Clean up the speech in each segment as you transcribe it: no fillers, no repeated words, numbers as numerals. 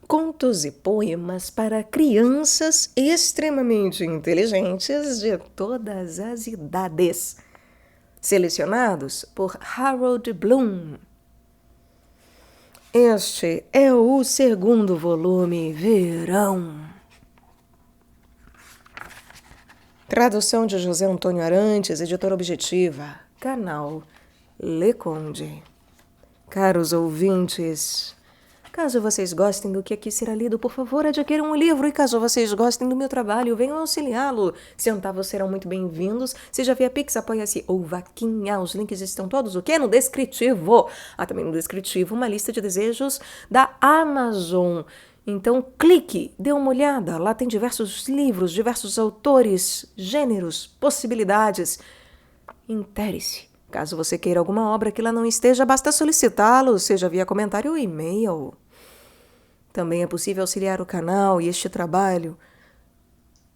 Contos e poemas para crianças extremamente inteligentes de todas as idades, selecionados por Harold Bloom. Este é o segundo volume, Verão. Tradução de José Antônio Arantes, editora Objetiva, canal Le Conde. Caros ouvintes, caso vocês gostem do que aqui será lido, por favor, adquiram um livro. E caso vocês gostem do meu trabalho, venham auxiliá-lo. Centavos serão muito bem-vindos. Seja via Pix, Apoia-se ou Vaquinha. Os links estão todos o quê? No descritivo. Também no descritivo, uma lista de desejos da Amazon. Então, clique, dê uma olhada. Lá tem diversos livros, diversos autores, gêneros, possibilidades. Intere-se. Caso você queira alguma obra que lá não esteja, basta solicitá-lo, seja via comentário ou e-mail. Também é possível auxiliar o canal e este trabalho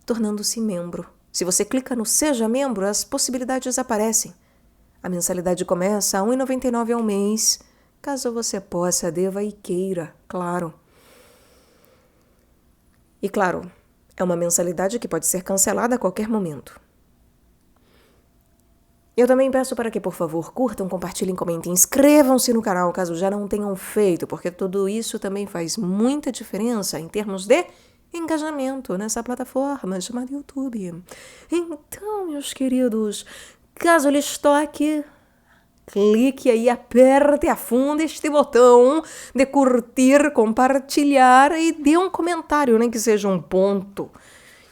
tornando-se membro. Se você clica no Seja Membro, as possibilidades aparecem. A mensalidade começa a R$ 1,99 ao mês, caso você possa, deva e queira, claro. E claro, é uma mensalidade que pode ser cancelada a qualquer momento. Eu também peço para que, por favor, curtam, compartilhem, comentem, inscrevam-se no canal caso já não tenham feito, porque tudo isso também faz muita diferença em termos de engajamento nessa plataforma chamada YouTube. Então, meus queridos, caso lhes toque, clique aí, aperte a fundo este botão de curtir, compartilhar e dê um comentário, nem que seja um ponto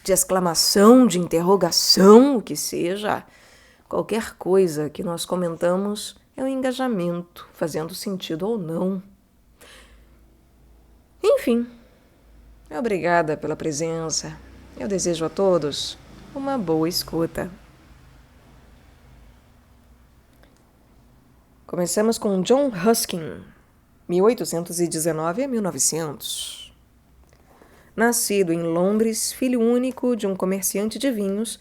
de exclamação, de interrogação, o que seja. Qualquer coisa que nós comentamos é um engajamento, fazendo sentido ou não. Enfim, obrigada pela presença. Eu desejo a todos uma boa escuta. Começamos com John Ruskin, 1819 a 1900. Nascido em Londres, filho único de um comerciante de vinhos,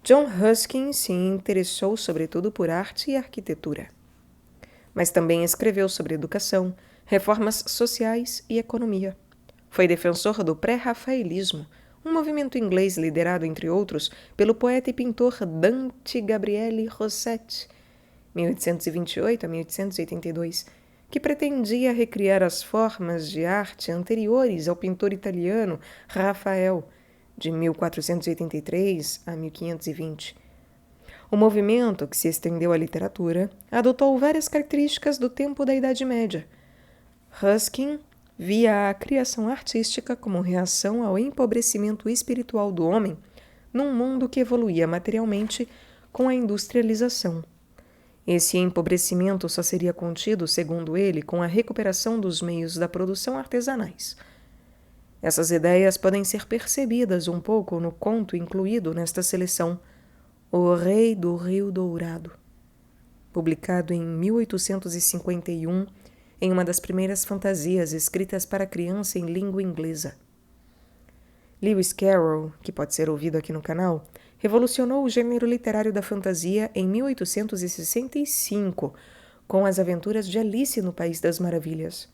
John Ruskin se interessou sobretudo por arte e arquitetura. Mas também escreveu sobre educação, reformas sociais e economia. Foi defensor do pré-rafaelismo, um movimento inglês liderado, entre outros, pelo poeta e pintor Dante Gabriele Rossetti, 1828 a 1882, que pretendia recriar as formas de arte anteriores ao pintor italiano Rafael, de 1483 a 1520. O movimento, que se estendeu à literatura, adotou várias características do tempo da Idade Média. Ruskin via a criação artística como reação ao empobrecimento espiritual do homem num mundo que evoluía materialmente com a industrialização. Esse empobrecimento só seria contido, segundo ele, com a recuperação dos meios da produção artesanais. Essas ideias podem ser percebidas um pouco no conto incluído nesta seleção, O Rei do Rio Dourado, publicado em 1851 em uma das primeiras fantasias escritas para criança em língua inglesa. Lewis Carroll, que pode ser ouvido aqui no canal, revolucionou o gênero literário da fantasia em 1865, com As Aventuras de Alice no País das Maravilhas.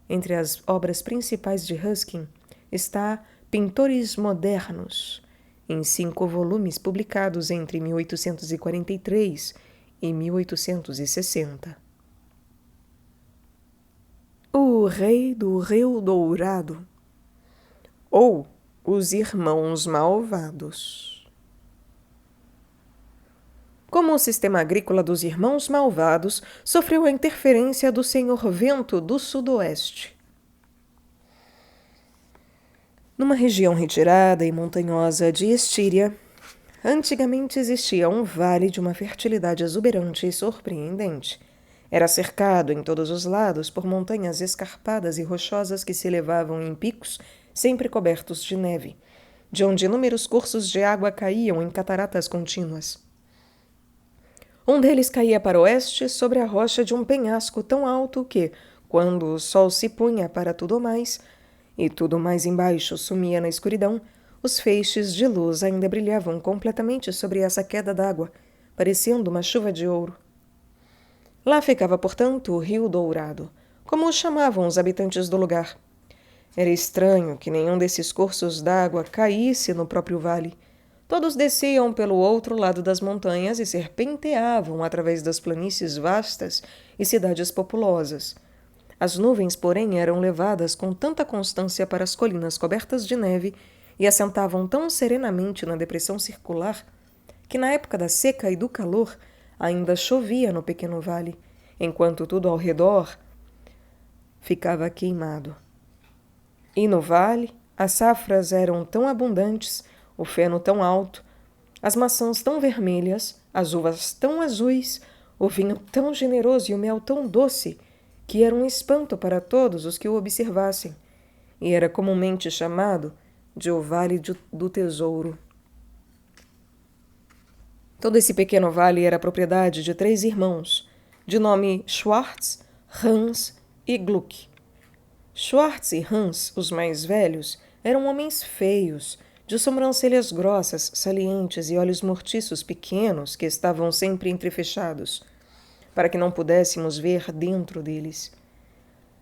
Entre as obras principais de Ruskin está Pintores Modernos, em 5 volumes publicados entre 1843 e 1860. O Rei do Rio Dourado, ou Os Irmãos Malvados. Como o sistema agrícola dos Irmãos Malvados sofreu a interferência do Senhor Vento do Sudoeste. Numa região retirada e montanhosa de Estíria, antigamente existia um vale de uma fertilidade exuberante e surpreendente, Era cercado em todos os lados por montanhas escarpadas e rochosas que se elevavam em picos sempre cobertos de neve, de onde inúmeros cursos de água caíam em cataratas contínuas. Um deles caía para o oeste sobre a rocha de um penhasco tão alto que, quando o sol se punha para tudo mais, e tudo mais embaixo sumia na escuridão, os feixes de luz ainda brilhavam completamente sobre essa queda d'água, parecendo uma chuva de ouro. Lá ficava, portanto, o Rio Dourado, como o chamavam os habitantes do lugar. Era estranho que nenhum desses cursos d'água caísse no próprio vale. Todos desciam pelo outro lado das montanhas e serpenteavam através das planícies vastas e cidades populosas. As nuvens, porém, eram levadas com tanta constância para as colinas cobertas de neve e assentavam tão serenamente na depressão circular que, na época da seca e do calor, ainda chovia no pequeno vale, enquanto tudo ao redor ficava queimado. E no vale, as safras eram tão abundantes, o feno tão alto, as maçãs tão vermelhas, as uvas tão azuis, o vinho tão generoso e o mel tão doce, que era um espanto para todos os que o observassem, e era comumente chamado de o Vale do Tesouro. Todo esse pequeno vale era propriedade de 3 irmãos, de nome Schwartz, Hans e Gluck. Schwartz e Hans, os mais velhos, eram homens feios, de sobrancelhas grossas, salientes e olhos mortiços pequenos que estavam sempre entrefechados, para que não pudéssemos ver dentro deles,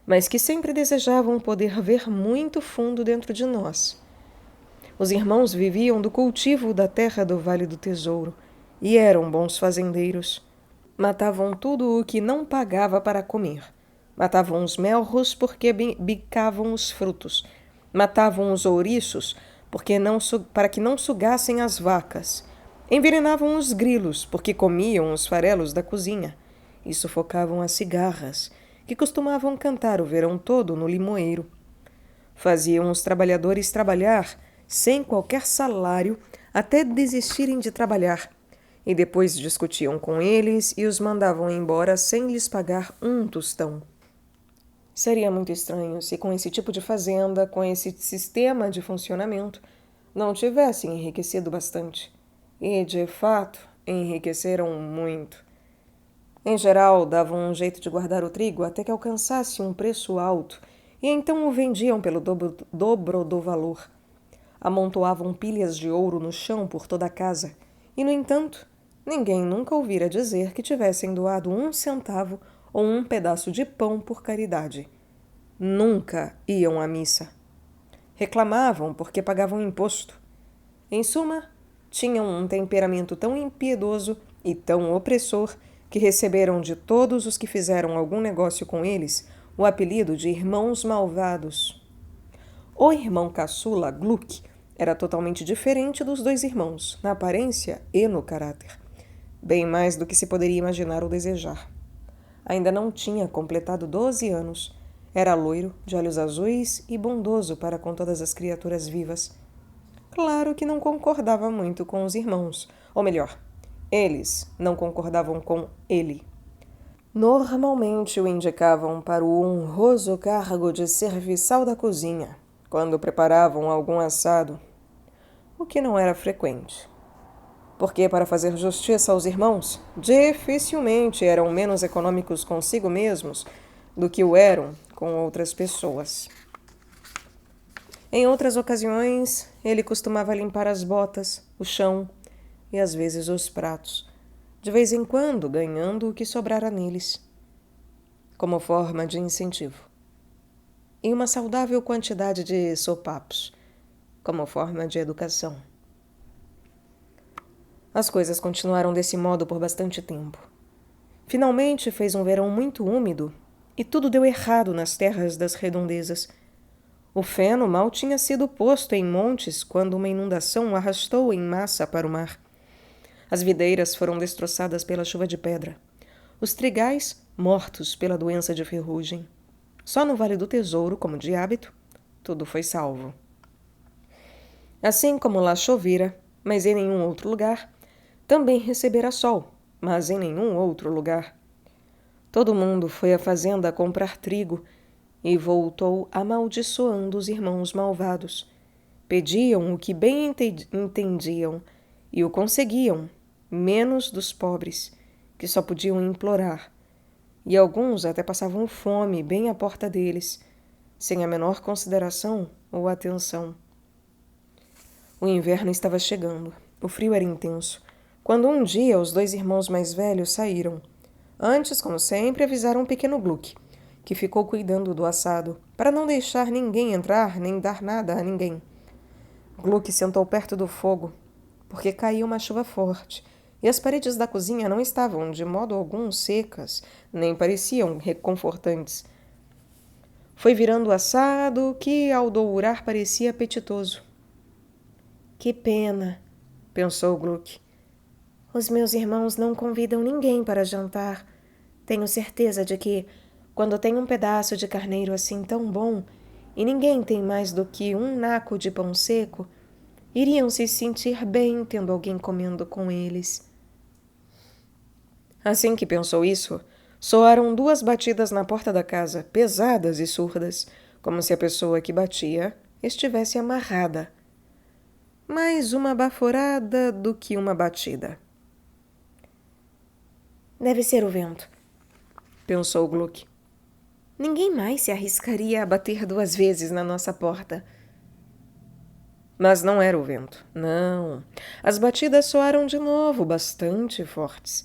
mas que sempre desejavam poder ver muito fundo dentro de nós. Os irmãos viviam do cultivo da terra do Vale do Tesouro e eram bons fazendeiros. Matavam tudo o que não pagava para comer. Matavam os melros porque bicavam os frutos. Matavam os ouriços para que não sugassem as vacas. Envenenavam os grilos porque comiam os farelos da cozinha. E sufocavam as cigarras, que costumavam cantar o verão todo no limoeiro. Faziam os trabalhadores trabalhar sem qualquer salário até desistirem de trabalhar, e depois discutiam com eles e os mandavam embora sem lhes pagar um tostão. Seria muito estranho se com esse tipo de fazenda, com esse sistema de funcionamento, não tivessem enriquecido bastante. E, de fato, enriqueceram muito. Em geral, davam um jeito de guardar o trigo até que alcançasse um preço alto, e então o vendiam pelo dobro do valor. Amontoavam pilhas de ouro no chão por toda a casa, e, no entanto, ninguém nunca ouvira dizer que tivessem doado 1 centavo ou um pedaço de pão por caridade. Nunca iam à missa. Reclamavam porque pagavam imposto. Em suma, tinham um temperamento tão impiedoso e tão opressor que receberam de todos os que fizeram algum negócio com eles o apelido de irmãos malvados. O irmão caçula, Gluck, era totalmente diferente dos 2 irmãos, na aparência e no caráter. Bem mais do que se poderia imaginar ou desejar. Ainda não tinha completado 12 anos. Era loiro, de olhos azuis e bondoso para com todas as criaturas vivas. Claro que não concordava muito com os irmãos, ou melhor, eles não concordavam com ele. Normalmente o indicavam para o honroso cargo de serviçal da cozinha, quando preparavam algum assado, o que não era frequente. Porque, para fazer justiça aos irmãos, dificilmente eram menos econômicos consigo mesmos do que o eram com outras pessoas. Em outras ocasiões, ele costumava limpar as botas, o chão e às vezes os pratos, de vez em quando ganhando o que sobrara neles, como forma de incentivo, e uma saudável quantidade de sopapos, como forma de educação. As coisas continuaram desse modo por bastante tempo. Finalmente fez um verão muito úmido e tudo deu errado nas terras das redondezas. O feno mal tinha sido posto em montes quando uma inundação o arrastou em massa para o mar. As videiras foram destroçadas pela chuva de pedra. Os trigais mortos pela doença de ferrugem. Só no Vale do Tesouro, como de hábito, tudo foi salvo. Assim como lá chovera, mas em nenhum outro lugar, também recebera sol, mas em nenhum outro lugar. Todo mundo foi à fazenda comprar trigo e voltou amaldiçoando os irmãos malvados. Pediam o que bem entendiam e o conseguiam, menos dos pobres, que só podiam implorar. E alguns até passavam fome bem à porta deles, sem a menor consideração ou atenção. O inverno estava chegando. O frio era intenso. Quando um dia os 2 irmãos mais velhos saíram. Antes, como sempre, avisaram o pequeno Gluck, que ficou cuidando do assado, para não deixar ninguém entrar nem dar nada a ninguém. Gluck sentou perto do fogo, porque caía uma chuva forte, e as paredes da cozinha não estavam, de modo algum, secas, nem pareciam reconfortantes. Foi virando o assado, que, ao dourar, parecia apetitoso. Que pena, pensou Gluck. Os meus irmãos não convidam ninguém para jantar. Tenho certeza de que, quando tem um pedaço de carneiro assim tão bom, e ninguém tem mais do que um naco de pão seco, iriam se sentir bem tendo alguém comendo com eles. Assim que pensou isso, soaram 2 batidas na porta da casa, pesadas e surdas, como se a pessoa que batia estivesse amarrada. Mais uma baforada do que uma batida. Deve ser o vento, pensou Gluck. Ninguém mais se arriscaria a bater 2 vezes na nossa porta. Mas não era o vento, não. As batidas soaram de novo, bastante fortes.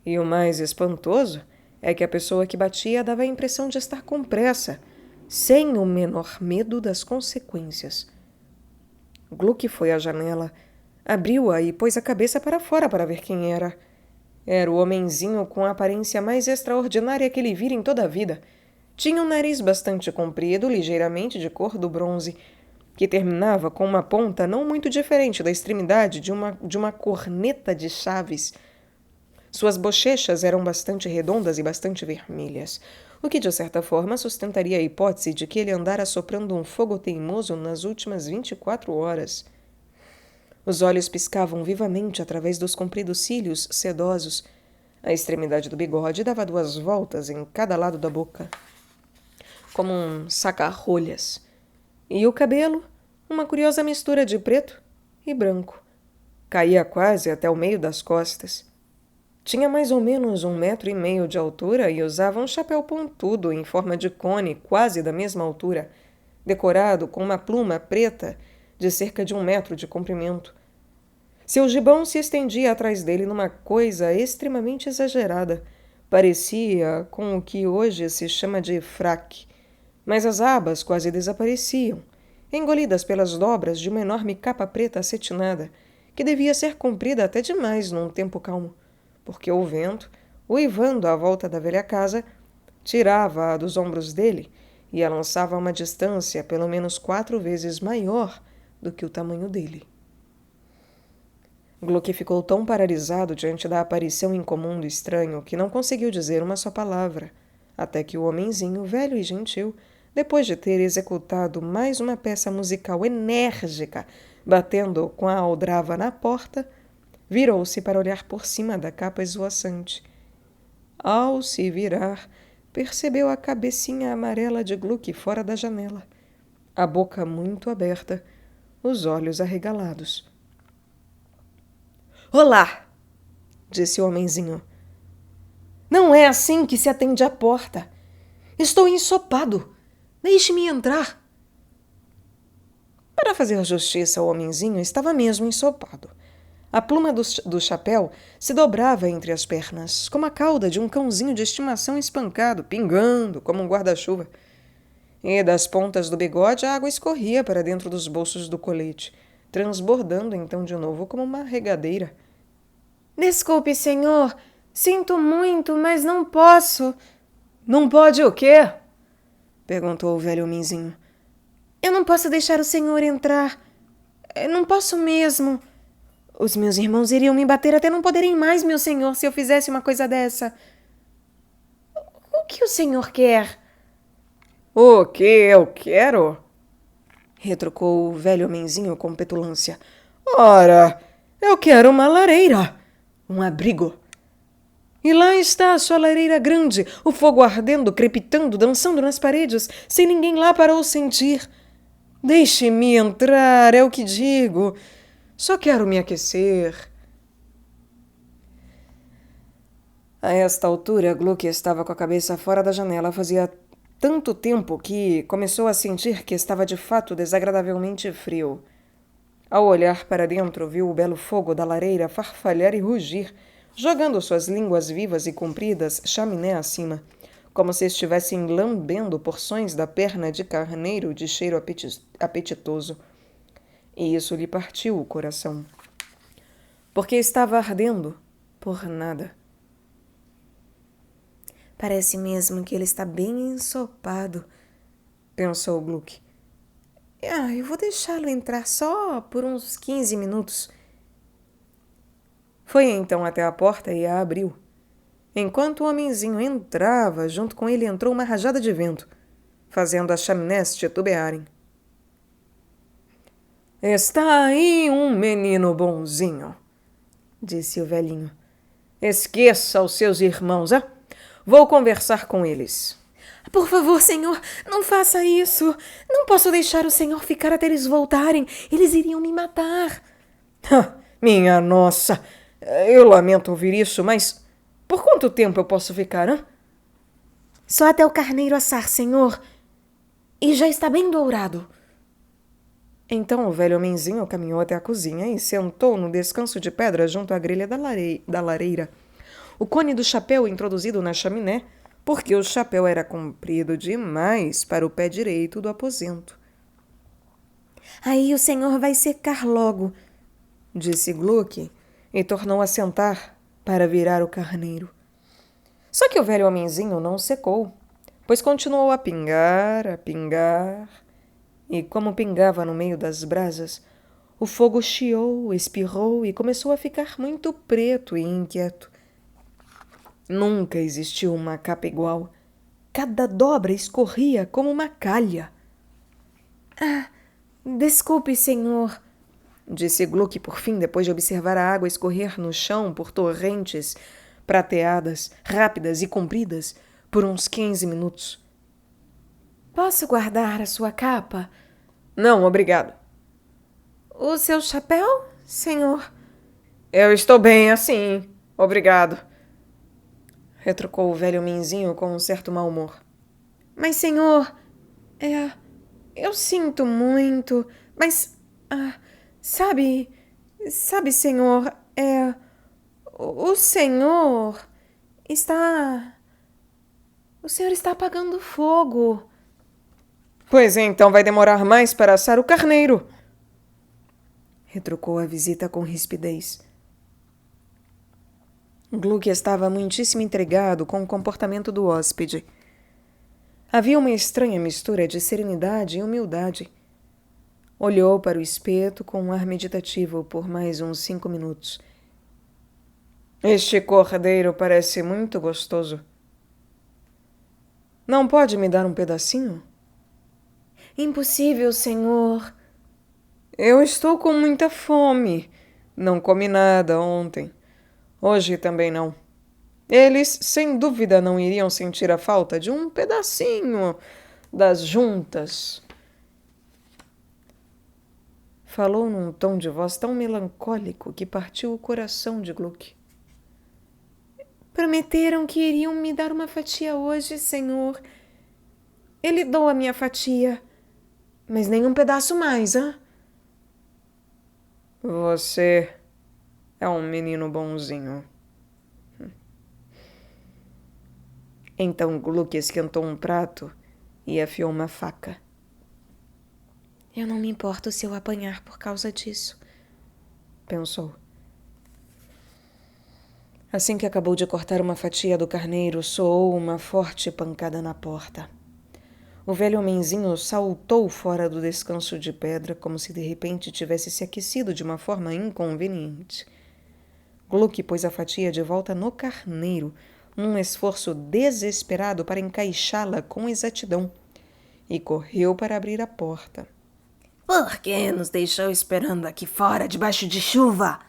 E o mais espantoso é que a pessoa que batia dava a impressão de estar com pressa, sem o menor medo das consequências. Gluck foi à janela, abriu-a e pôs a cabeça para fora para ver quem era. Era o homenzinho com a aparência mais extraordinária que ele vira em toda a vida. Tinha um nariz bastante comprido, ligeiramente de cor do bronze, que terminava com uma ponta não muito diferente da extremidade de uma corneta de chaves. Suas bochechas eram bastante redondas e bastante vermelhas, o que de certa forma sustentaria a hipótese de que ele andara soprando um fogo teimoso nas últimas 24 horas. Os olhos piscavam vivamente através dos compridos cílios sedosos. A extremidade do bigode dava 2 voltas em cada lado da boca, como um saca-rolhas. E o cabelo, uma curiosa mistura de preto e branco. Caía quase até o meio das costas. Tinha mais ou menos 1,5 metros de altura e usava um chapéu pontudo em forma de cone, quase da mesma altura, decorado com uma pluma preta de cerca de 1 metro de comprimento. Seu gibão se estendia atrás dele numa coisa extremamente exagerada. Parecia com o que hoje se chama de fraque, mas as abas quase desapareciam, engolidas pelas dobras de uma enorme capa preta acetinada, que devia ser comprida até demais num tempo calmo, porque o vento, uivando à volta da velha casa, tirava-a dos ombros dele e a lançava a uma distância pelo menos 4 vezes maior do que o tamanho dele. Gluck ficou tão paralisado diante da aparição incomum do estranho que não conseguiu dizer uma só palavra, até que o homenzinho, velho e gentil, depois de ter executado mais uma peça musical enérgica, batendo com a aldrava na porta, virou-se para olhar por cima da capa esvoaçante. Ao se virar, percebeu a cabecinha amarela de Gluck fora da janela, a boca muito aberta, os olhos arregalados. «Olá!» disse o homenzinho. «Não é assim que se atende à porta. Estou ensopado. Deixe-me entrar.» Para fazer justiça ao homenzinho, estava mesmo ensopado. A pluma do chapéu se dobrava entre as pernas, como a cauda de um cãozinho de estimação espancado, pingando como um guarda-chuva. E das pontas do bigode a água escorria para dentro dos bolsos do colete, transbordando então de novo como uma regadeira. «Desculpe, senhor. Sinto muito, mas não posso.» «Não pode o quê?» perguntou o velho homenzinho. «Eu não posso deixar o senhor entrar. Não posso mesmo. Os meus irmãos iriam me bater até não poderem mais, meu senhor, se eu fizesse uma coisa dessa.» «O que o senhor quer?» «O que eu quero?» retrucou o velho homenzinho com petulância. «Ora, eu quero uma lareira, um abrigo.» E lá está a sua lareira grande, o fogo ardendo, crepitando, dançando nas paredes, sem ninguém lá para o sentir. Deixe-me entrar, é o que digo. Só quero me aquecer. A esta altura, Gluck estava com a cabeça fora da janela. Fazia tanto tempo que começou a sentir que estava de fato desagradavelmente frio. Ao olhar para dentro, viu o belo fogo da lareira farfalhar e rugir, jogando suas línguas vivas e compridas chaminé acima, como se estivessem lambendo porções da perna de carneiro de cheiro apetitoso. E isso lhe partiu o coração. Porque estava ardendo por nada. Parece mesmo que ele está bem ensopado, pensou Gluck. Eu vou deixá-lo entrar só por uns 15 minutos. Foi então até a porta e a abriu. Enquanto o homenzinho entrava, junto com ele entrou uma rajada de vento, fazendo as chaminés titubearem. Está aí um menino bonzinho, disse o velhinho. Esqueça os seus irmãos, hein? Vou conversar com eles. Por favor, senhor, não faça isso. Não posso deixar o senhor ficar até eles voltarem. Eles iriam me matar. Minha nossa, eu lamento ouvir isso, mas por quanto tempo eu posso ficar, hein? Só até o carneiro assar, senhor. E já está bem dourado. Então o velho homenzinho caminhou até a cozinha e sentou no descanso de pedra junto à grelha da lareira. O cone do chapéu introduzido na chaminé, porque o chapéu era comprido demais para o pé direito do aposento. Aí o senhor vai secar logo, disse Gluck, e tornou a sentar para virar o carneiro. Só que o velho homenzinho não secou, pois continuou a pingar, e como pingava no meio das brasas, o fogo chiou, espirrou e começou a ficar muito preto e inquieto. Nunca existiu uma capa igual. Cada dobra escorria como uma calha. Desculpe, senhor, disse Gluck por fim, depois de observar a água escorrer no chão por torrentes prateadas, rápidas e compridas, por uns 15 minutos. Posso guardar a sua capa? Não, obrigado. O seu chapéu, senhor? Eu estou bem assim, obrigado, retrucou o velho homenzinho com um certo mau humor. Mas, senhor, eu sinto muito, mas, sabe, senhor, o senhor está apagando fogo. Pois então vai demorar mais para assar o carneiro, retrucou a visita com rispidez. Gluck estava muitíssimo intrigado com o comportamento do hóspede. Havia uma estranha mistura de serenidade e humildade. Olhou para o espeto com um ar meditativo por mais uns 5 minutos. Este cordeiro parece muito gostoso. Não pode me dar um pedacinho? Impossível, senhor. Eu estou com muita fome. Não comi nada ontem. Hoje também não. Eles, sem dúvida, não iriam sentir a falta de um pedacinho das juntas. Falou num tom de voz tão melancólico que partiu o coração de Gluck. Prometeram que iriam me dar uma fatia hoje, senhor. Ele dou a minha fatia, mas nem um pedaço mais, hã? Você é um menino bonzinho. Então Gluck esquentou um prato e afiou uma faca. Eu não me importo se eu apanhar por causa disso, pensou. Assim que acabou de cortar uma fatia do carneiro, soou uma forte pancada na porta. O velho homenzinho saltou fora do descanso de pedra, como se de repente tivesse se aquecido de uma forma inconveniente. Gluck pôs a fatia de volta no carneiro, num esforço desesperado para encaixá-la com exatidão, e correu para abrir a porta. Por que nos deixou esperando aqui fora, debaixo de chuva?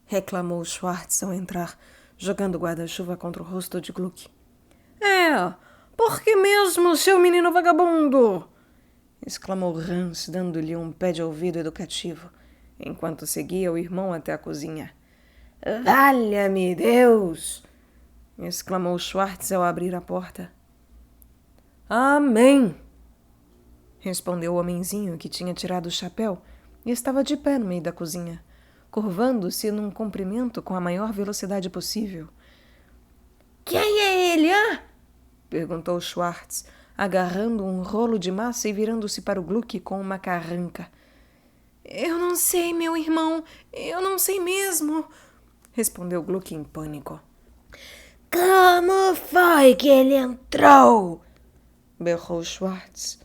Reclamou Schwartz ao entrar, jogando o guarda-chuva contra o rosto de Gluck. Por que mesmo, seu menino vagabundo? Exclamou Hans, dando-lhe um pé de ouvido educativo, enquanto seguia o irmão até a cozinha. Valha-me Deus! Exclamou Schwartz ao abrir a porta. Amém! Respondeu o homenzinho, que tinha tirado o chapéu e estava de pé no meio da cozinha, curvando-se num comprimento com a maior velocidade possível. Quem é ele, perguntou Schwartz, agarrando um rolo de massa e virando-se para o Gluck com uma carranca. Eu não sei, meu irmão, eu não sei mesmo, respondeu Gluck em pânico. Como foi que ele entrou? Berrou Schwartz.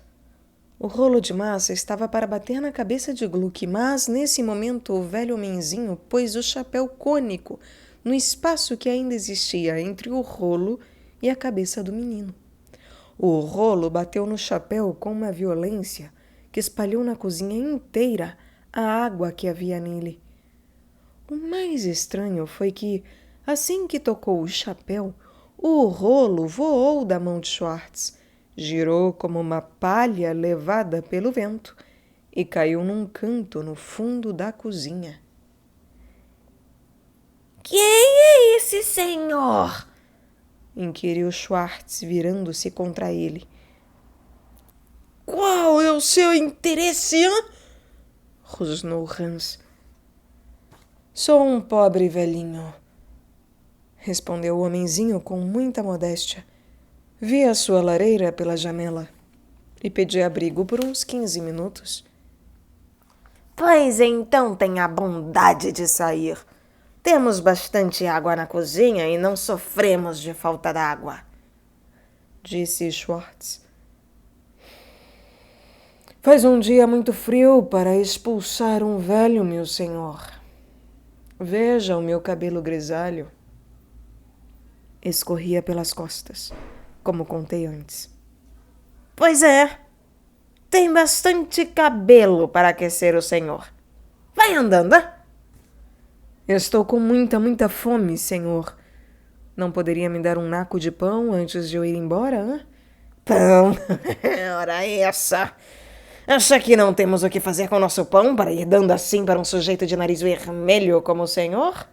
O rolo de massa estava para bater na cabeça de Gluck, mas, nesse momento, o velho homenzinho pôs o chapéu cônico no espaço que ainda existia entre o rolo e a cabeça do menino. O rolo bateu no chapéu com uma violência que espalhou na cozinha inteira a água que havia nele. O mais estranho foi que, assim que tocou o chapéu, o rolo voou da mão de Schwartz, girou como uma palha levada pelo vento e caiu num canto no fundo da cozinha. Quem é esse senhor? Inquiriu Schwartz, virando-se contra ele. Qual é o seu interesse, rosnou Hans. Sou um pobre velhinho, respondeu o homenzinho com muita modéstia. Vi a sua lareira pela janela e pedi abrigo por uns 15 minutos. Pois então tenha a bondade de sair. Temos bastante água na cozinha e não sofremos de falta d'água, disse Schwartz. Faz um dia muito frio para expulsar um velho, meu senhor. Veja o meu cabelo grisalho. Escorria pelas costas, como contei antes. Pois é, tem bastante cabelo para aquecer o senhor. Vai andando, Estou com muita fome, senhor. Não poderia me dar um naco de pão antes de eu ir embora, Pão? Ora essa! Acha que não temos o que fazer com o nosso pão para ir dando assim para um sujeito de nariz vermelho como o senhor?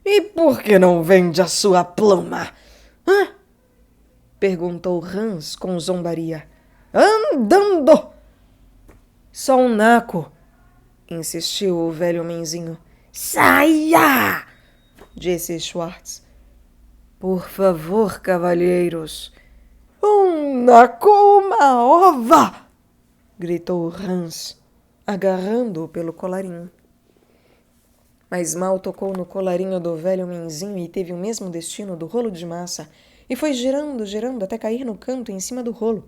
E por que não vende a sua pluma? Perguntou Hans com zombaria. Andando! Só um naco, insistiu o velho homenzinho. Saia! Disse Schwartz. Por favor, cavalheiros. Um naco, uma ova! Gritou Hans, agarrando-o pelo colarinho. Mas mal tocou no colarinho do velho homenzinho e teve o mesmo destino do rolo de massa, e foi girando até cair no canto em cima do rolo.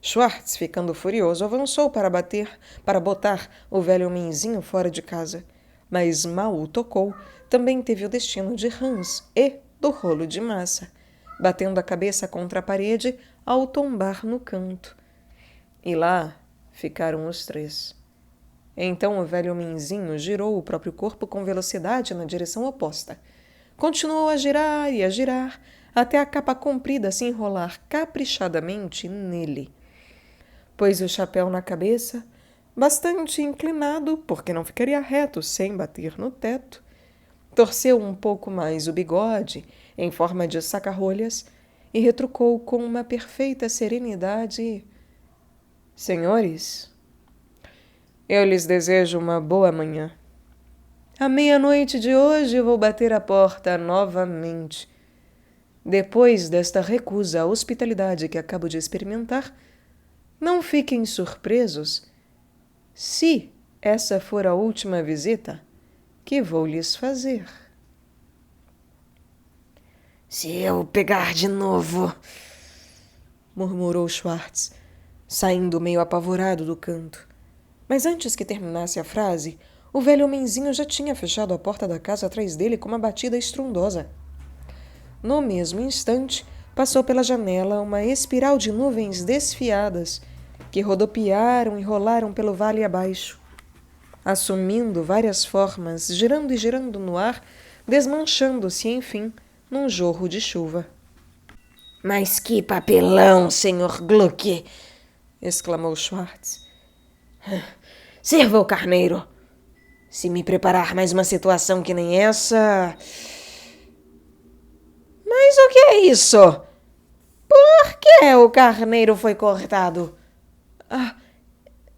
Schwartz, ficando furioso, avançou para botar o velho homenzinho fora de casa. Mas mal o tocou, também teve o destino de Hans e do rolo de massa, batendo a cabeça contra a parede ao tombar no canto. E lá ficaram os três. Então o velho homenzinho girou o próprio corpo com velocidade na direção oposta. Continuou a girar e a girar, até a capa comprida se enrolar caprichadamente nele. Pôs o chapéu na cabeça, bastante inclinado, porque não ficaria reto sem bater no teto. Torceu um pouco mais o bigode, em forma de saca-rolhas, e retrucou com uma perfeita serenidade: Senhores, eu lhes desejo uma boa manhã. À meia-noite de hoje vou bater a porta novamente. Depois desta recusa à hospitalidade que acabo de experimentar, não fiquem surpresos se essa for a última visita que vou lhes fazer. Se eu pegar de novo, murmurou Schwartz, saindo meio apavorado do canto. Mas antes que terminasse a frase, o velho homenzinho já tinha fechado a porta da casa atrás dele com uma batida estrondosa. No mesmo instante, passou pela janela uma espiral de nuvens desfiadas que rodopiaram e rolaram pelo vale abaixo, assumindo várias formas, girando e girando no ar, desmanchando-se, enfim, num jorro de chuva. "Mas que papelão, Sr. Gluck!" exclamou Schwartz. "Sirva o carneiro. Se me preparar mais uma situação que nem essa..." "Mas o que é isso? Por que o carneiro foi cortado?" "Ah,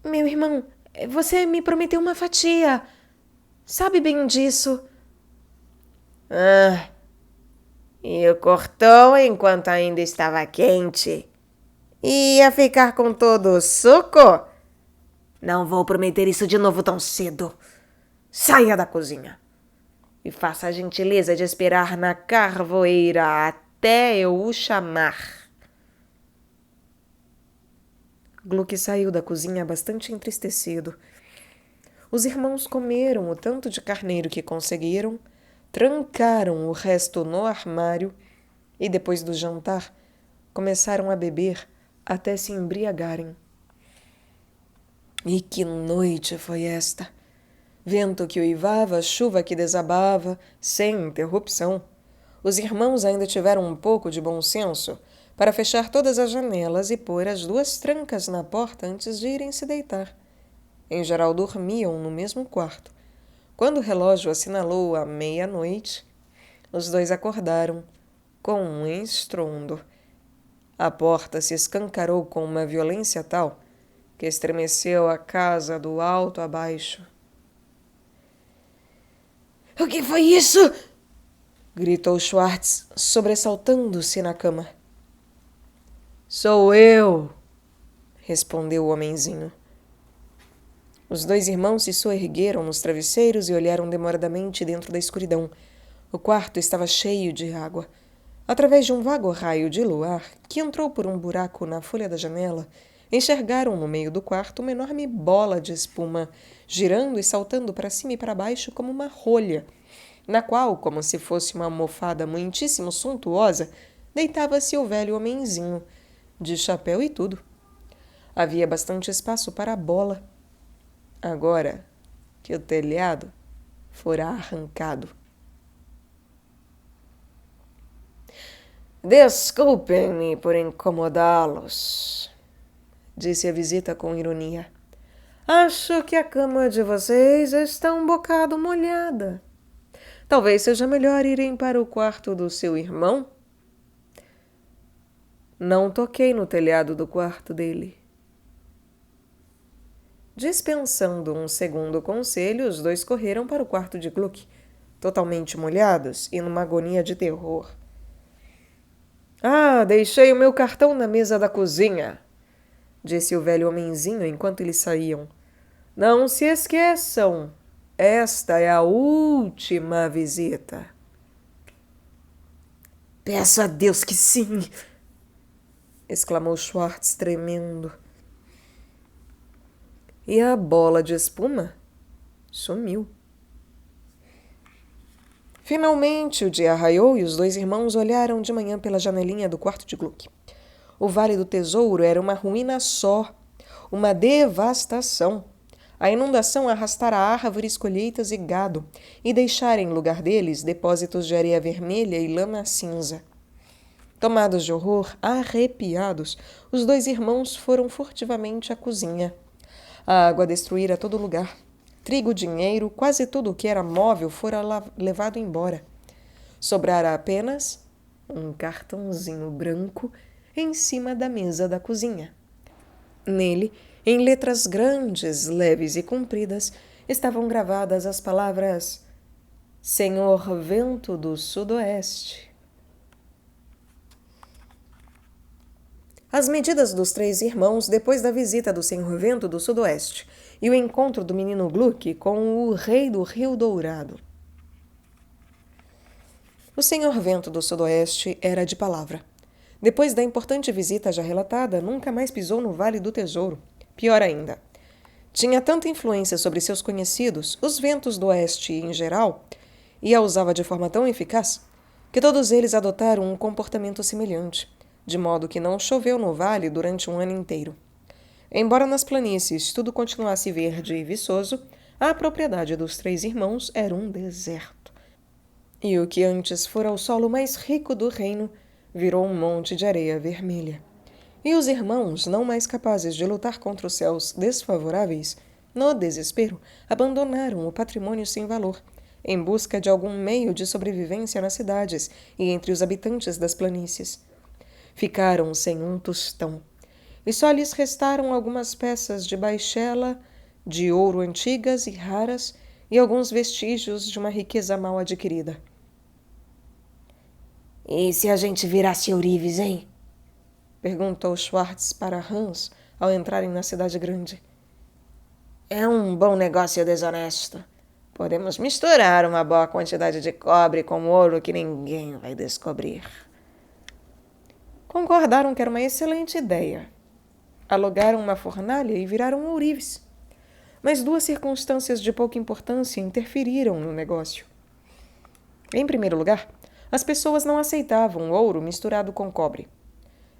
meu irmão, você me prometeu uma fatia. Sabe bem disso." "Ah, e o cortou enquanto ainda estava quente. Ia ficar com todo o suco? Não vou prometer isso de novo tão cedo. Saia da cozinha e faça a gentileza de esperar na carvoeira até eu o chamar." Gluck saiu da cozinha bastante entristecido. Os irmãos comeram o tanto de carneiro que conseguiram, trancaram o resto no armário e, depois do jantar, começaram a beber até se embriagarem. E que noite foi esta! Vento que uivava, chuva que desabava, sem interrupção. Os irmãos ainda tiveram um pouco de bom senso para fechar todas as janelas e pôr as 2 trancas na porta antes de irem se deitar. Em geral, dormiam no mesmo quarto. Quando o relógio assinalou a 00:30, os 2 acordaram, com um estrondo. A porta se escancarou com uma violência tal que estremeceu a casa do alto a baixo. "O que foi isso?" gritou Schwartz, sobressaltando-se na cama. "Sou eu", respondeu o homenzinho. Os 2 irmãos se soergueram nos travesseiros e olharam demoradamente dentro da escuridão. O quarto estava cheio de água. Através de um vago raio de luar, que entrou por um buraco na folha da janela, enxergaram no meio do quarto uma enorme bola de espuma, girando e saltando para cima e para baixo como uma rolha, na qual, como se fosse uma almofada muitíssimo suntuosa, deitava-se o velho homenzinho, de chapéu e tudo. Havia bastante espaço para a bola, agora que o telhado fora arrancado. "Desculpem-me por incomodá-los", disse a visita com ironia. "Acho que a cama de vocês está um bocado molhada. Talvez seja melhor irem para o quarto do seu irmão." Não toquei no telhado do quarto dele. Dispensando um segundo conselho, os 2 correram para o quarto de Gluck, totalmente molhados e numa agonia de terror. "Ah, deixei o meu cartão na mesa da cozinha", disse o velho homenzinho enquanto eles saíam. "Não se esqueçam, esta é a última visita." "Peço a Deus que sim!" exclamou Schwartz, tremendo. E a bola de espuma sumiu. Finalmente o dia raiou e os 2 irmãos olharam de manhã pela janelinha do quarto de Gluck. O Vale do Tesouro era uma ruína só, uma devastação. A inundação arrastara árvores, colheitas e gado, e deixara em lugar deles depósitos de areia vermelha e lama cinza. Tomados de horror, arrepiados, os 2 irmãos foram furtivamente à cozinha. A água destruíra todo lugar. Trigo, dinheiro, quase tudo o que era móvel fora levado embora. Sobrara apenas um cartãozinho branco em cima da mesa da cozinha. Nele, em letras grandes, leves e compridas, estavam gravadas as palavras: "Senhor Vento do Sudoeste." As medidas dos 3 irmãos depois da visita do Senhor Vento do Sudoeste e o encontro do menino Gluck com o rei do Rio Dourado. O Senhor Vento do Sudoeste era de palavra. Depois da importante visita já relatada, nunca mais pisou no Vale do Tesouro. Pior ainda, tinha tanta influência sobre seus conhecidos, os ventos do oeste em geral, e a usava de forma tão eficaz, que todos eles adotaram um comportamento semelhante, de modo que não choveu no vale durante um ano inteiro. Embora nas planícies tudo continuasse verde e viçoso, a propriedade dos 3 irmãos era um deserto. E o que antes fora o solo mais rico do reino virou um monte de areia vermelha. E os irmãos, não mais capazes de lutar contra os céus desfavoráveis, no desespero, abandonaram o patrimônio sem valor, em busca de algum meio de sobrevivência nas cidades e entre os habitantes das planícies. Ficaram sem um tostão, e só lhes restaram algumas peças de baixela, de ouro antigas e raras, e alguns vestígios de uma riqueza mal adquirida. E se a gente virasse ourives, hein? Perguntou Schwartz para Hans ao entrarem na cidade grande. É um bom negócio desonesto. Podemos misturar uma boa quantidade de cobre com ouro que ninguém vai descobrir. Concordaram que era uma excelente ideia. Alugaram uma fornalha e viraram ourives. Mas duas circunstâncias de pouca importância interferiram no negócio. Em primeiro lugar, as pessoas não aceitavam ouro misturado com cobre.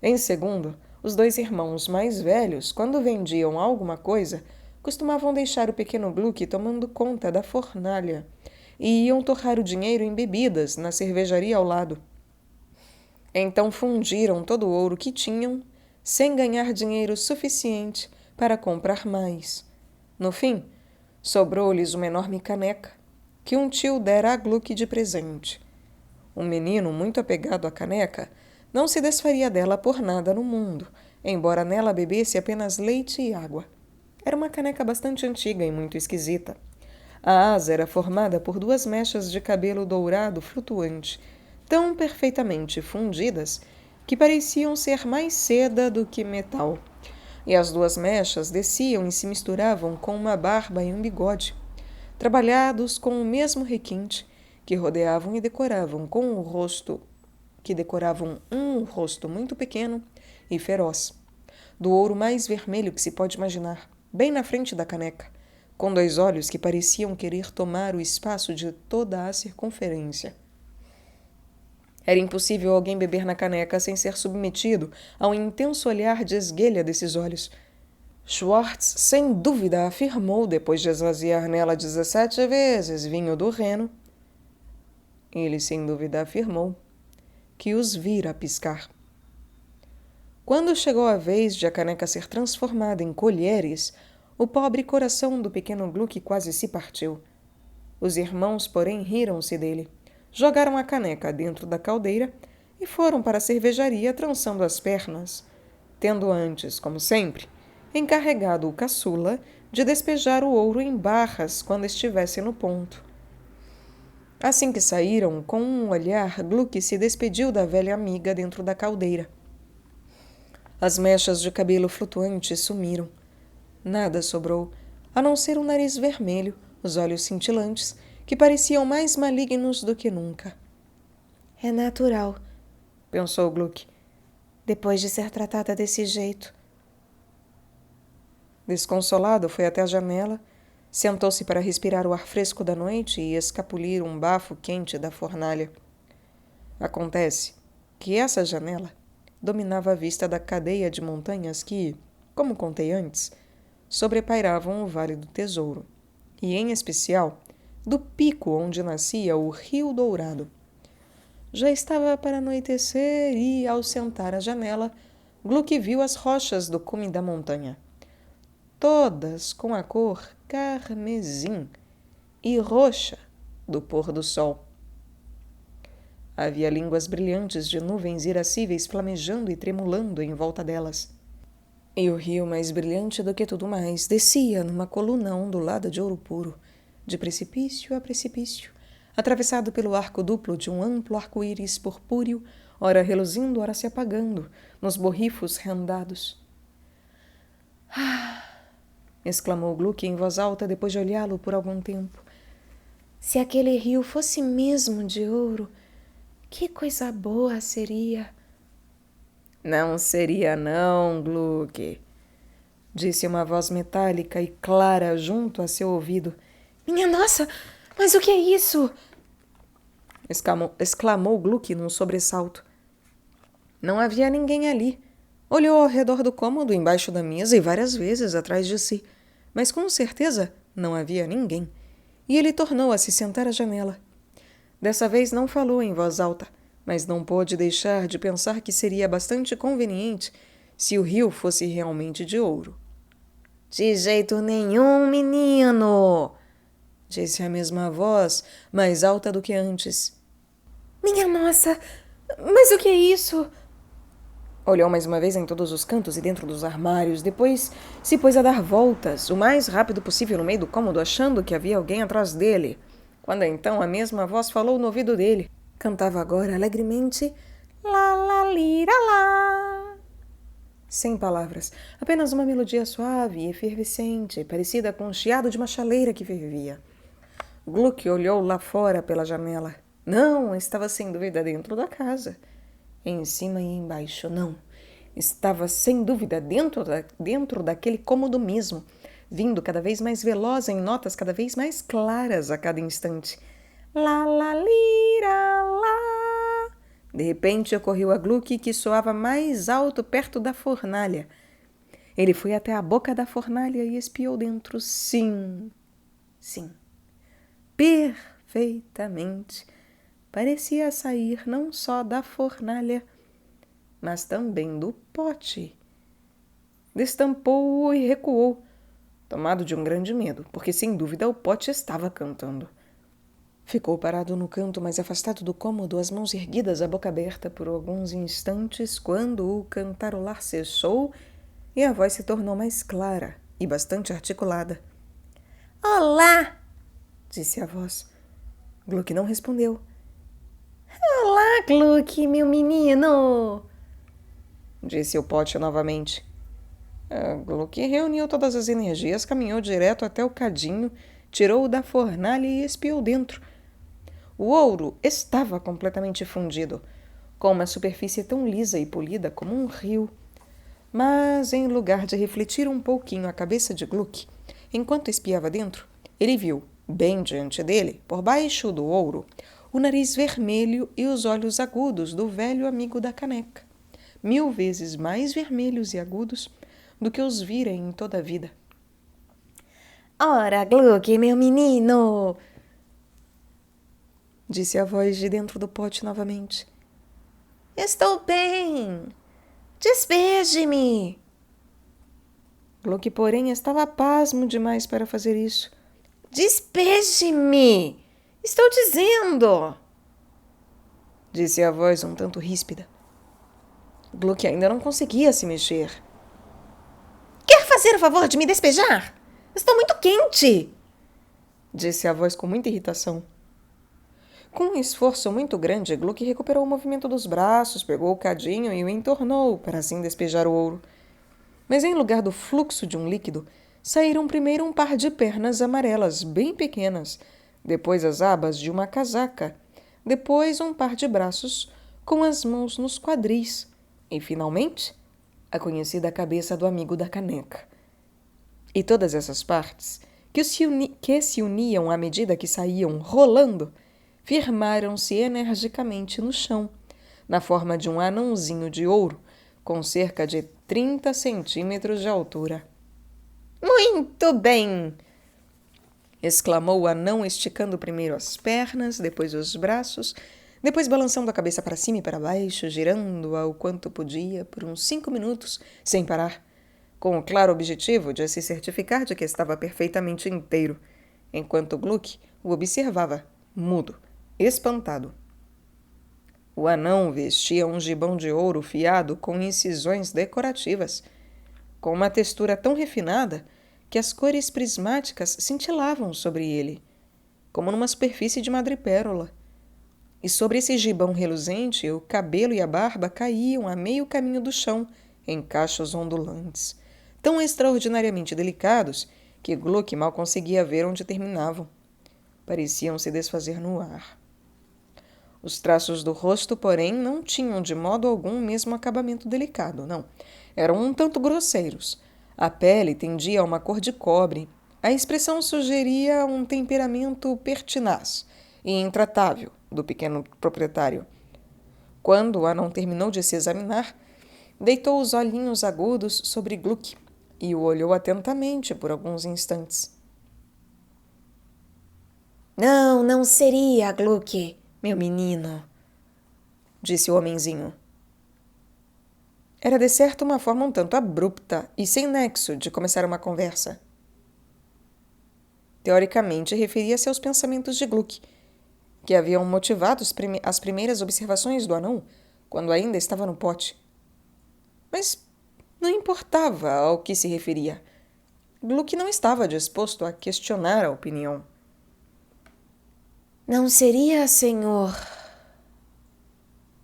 Em segundo, os dois irmãos mais velhos, quando vendiam alguma coisa, costumavam deixar o pequeno Gluck tomando conta da fornalha e iam torrar o dinheiro em bebidas na cervejaria ao lado. Então fundiram todo o ouro que tinham, sem ganhar dinheiro suficiente para comprar mais. No fim, sobrou-lhes uma enorme caneca, que um tio dera a Gluck de presente. Um menino muito apegado à caneca não se desfaria dela por nada no mundo, embora nela bebesse apenas leite e água. Era uma caneca bastante antiga e muito esquisita. A asa era formada por duas mechas de cabelo dourado flutuante, tão perfeitamente fundidas que pareciam ser mais seda do que metal. E as duas mechas desciam e se misturavam com uma barba e um bigode, trabalhados com o mesmo requinte, que rodeavam e decoravam um rosto muito pequeno e feroz, do ouro mais vermelho que se pode imaginar, bem na frente da caneca, com dois olhos que pareciam querer tomar o espaço de toda a circunferência. Era impossível alguém beber na caneca sem ser submetido a um intenso olhar de esguelha desses olhos. Schwartz, sem dúvida, afirmou, depois de esvaziar nela 17 vezes vinho do Reno, ele, sem dúvida, afirmou que os vira piscar. Quando chegou a vez de a caneca ser transformada em colheres, o pobre coração do pequeno Gluck quase se partiu. Os irmãos, porém, riram-se dele, jogaram a caneca dentro da caldeira e foram para a cervejaria trançando as pernas, tendo antes, como sempre, encarregado o caçula de despejar o ouro em barras quando estivesse no ponto. Assim que saíram, com um olhar, Gluck se despediu da velha amiga dentro da caldeira. As mechas de cabelo flutuante sumiram. Nada sobrou, a não ser um nariz vermelho, os olhos cintilantes, que pareciam mais malignos do que nunca. É natural, pensou Gluck, depois de ser tratada desse jeito. Desconsolado, foi até a janela, sentou-se para respirar o ar fresco da noite e escapulir um bafo quente da fornalha. Acontece que essa janela dominava a vista da cadeia de montanhas que, como contei antes, sobrepairavam o Vale do Tesouro, e, em especial, do pico onde nascia o Rio Dourado. Já estava para anoitecer e, ao sentar à janela, Gluck viu as rochas do cume da montanha, todas com a cor carmesim e roxa do pôr do sol. Havia línguas brilhantes de nuvens irascíveis flamejando e tremulando em volta delas. E o rio, mais brilhante do que tudo mais, descia numa coluna ondulada de ouro puro, de precipício a precipício, atravessado pelo arco duplo de um amplo arco-íris purpúreo, ora reluzindo, ora se apagando, nos borrifos rendados. «Ah!» exclamou Gluck em voz alta depois de olhá-lo por algum tempo. Se aquele rio fosse mesmo de ouro, que coisa boa seria! Não seria não, Gluck, disse uma voz metálica e clara junto a seu ouvido. Minha nossa, mas o que é isso? Exclamou Gluck num sobressalto. Não havia ninguém ali. Olhou ao redor do cômodo, embaixo da mesa e várias vezes atrás de si, mas com certeza não havia ninguém. E ele tornou a se sentar à janela. Dessa vez não falou em voz alta, mas não pôde deixar de pensar que seria bastante conveniente se o rio fosse realmente de ouro. De jeito nenhum, menino! Disse a mesma voz, mais alta do que antes. Minha nossa! Mas o que é isso? Olhou mais uma vez em todos os cantos e dentro dos armários, depois se pôs a dar voltas, o mais rápido possível no meio do cômodo, achando que havia alguém atrás dele. Quando então a mesma voz falou no ouvido dele. Cantava agora alegremente lá lá lira lá. Sem palavras, apenas uma melodia suave e efervescente, parecida com o chiado de uma chaleira que fervia. Gluck olhou lá fora pela janela. Não, estava sem dúvida dentro da casa. Em cima e embaixo, não. Estava sem dúvida dentro daquele cômodo mesmo, vindo cada vez mais veloz em notas cada vez mais claras a cada instante. Lá, lá, lira, lá. De repente ocorreu a Gluck que soava mais alto perto da fornalha. Ele foi até a boca da fornalha e espiou dentro. Sim, sim. Perfeitamente. Parecia sair não só da fornalha, mas também do pote. Destampou-o e recuou, tomado de um grande medo, porque sem dúvida o pote estava cantando. Ficou parado no canto mais afastado do cômodo, as mãos erguidas, a boca aberta por alguns instantes, quando o cantarolar cessou e a voz se tornou mais clara e bastante articulada. Olá! Disse a voz. Gluck não respondeu. Olá, Gluck, meu menino! Disse o pote novamente. Gluck reuniu todas as energias, caminhou direto até o cadinho, tirou-o da fornalha e espiou dentro. O ouro estava completamente fundido, com uma superfície tão lisa e polida como um rio. Mas, em lugar de refletir um pouquinho a cabeça de Gluck, enquanto espiava dentro, ele viu, bem diante dele, por baixo do ouro, o nariz vermelho e os olhos agudos do velho amigo da caneca, 1000 vezes mais vermelhos e agudos do que os vira em toda a vida. Ora, Gluck, meu menino! Disse a voz de dentro do pote novamente. Estou bem! Despeje-me! Gluck, porém, estava pasmo demais para fazer isso. Despeje-me! Estou dizendo! Disse a voz um tanto ríspida. Gluck ainda não conseguia se mexer. Quer fazer o favor de me despejar? Estou muito quente! Disse a voz com muita irritação. Com um esforço muito grande, Gluck recuperou o movimento dos braços, pegou o cadinho e o entornou, para assim despejar o ouro. Mas em lugar do fluxo de um líquido, saíram primeiro um par de pernas amarelas, bem pequenas, depois as abas de uma casaca, depois um par de braços com as mãos nos quadris e, finalmente, a conhecida cabeça do amigo da caneca. E todas essas partes, que se uniam à medida que saíam rolando, firmaram-se energicamente no chão, na forma de um anãozinho de ouro, com cerca de 30 centímetros de altura. Muito bem! Exclamou o anão, esticando primeiro as pernas, depois os braços, depois balançando a cabeça para cima e para baixo, girando-a o quanto podia por uns 5 minutos, sem parar, com o claro objetivo de se certificar de que estava perfeitamente inteiro, enquanto Gluck o observava, mudo, espantado. O anão vestia um gibão de ouro fiado com incisões decorativas, com uma textura tão refinada que as cores prismáticas cintilavam sobre ele, como numa superfície de madrepérola. E sobre esse gibão reluzente, o cabelo e a barba caíam a meio caminho do chão, em cachos ondulantes, tão extraordinariamente delicados que Gluck mal conseguia ver onde terminavam. Pareciam se desfazer no ar. Os traços do rosto, porém, não tinham de modo algum o mesmo acabamento delicado, não. Eram um tanto grosseiros. A pele tendia a uma cor de cobre. A expressão sugeria um temperamento pertinaz e intratável do pequeno proprietário. Quando o anão terminou de se examinar, deitou os olhinhos agudos sobre Gluck e o olhou atentamente por alguns instantes. Não seria, Gluck, Meu menino, disse o homenzinho. Era de certo uma forma um tanto abrupta e sem nexo de começar uma conversa. Teoricamente, referia-se aos pensamentos de Gluck, que haviam motivado as primeiras observações do anão quando ainda estava no pote. Mas não importava ao que se referia. Gluck não estava disposto a questionar a opinião. Não seria, senhor?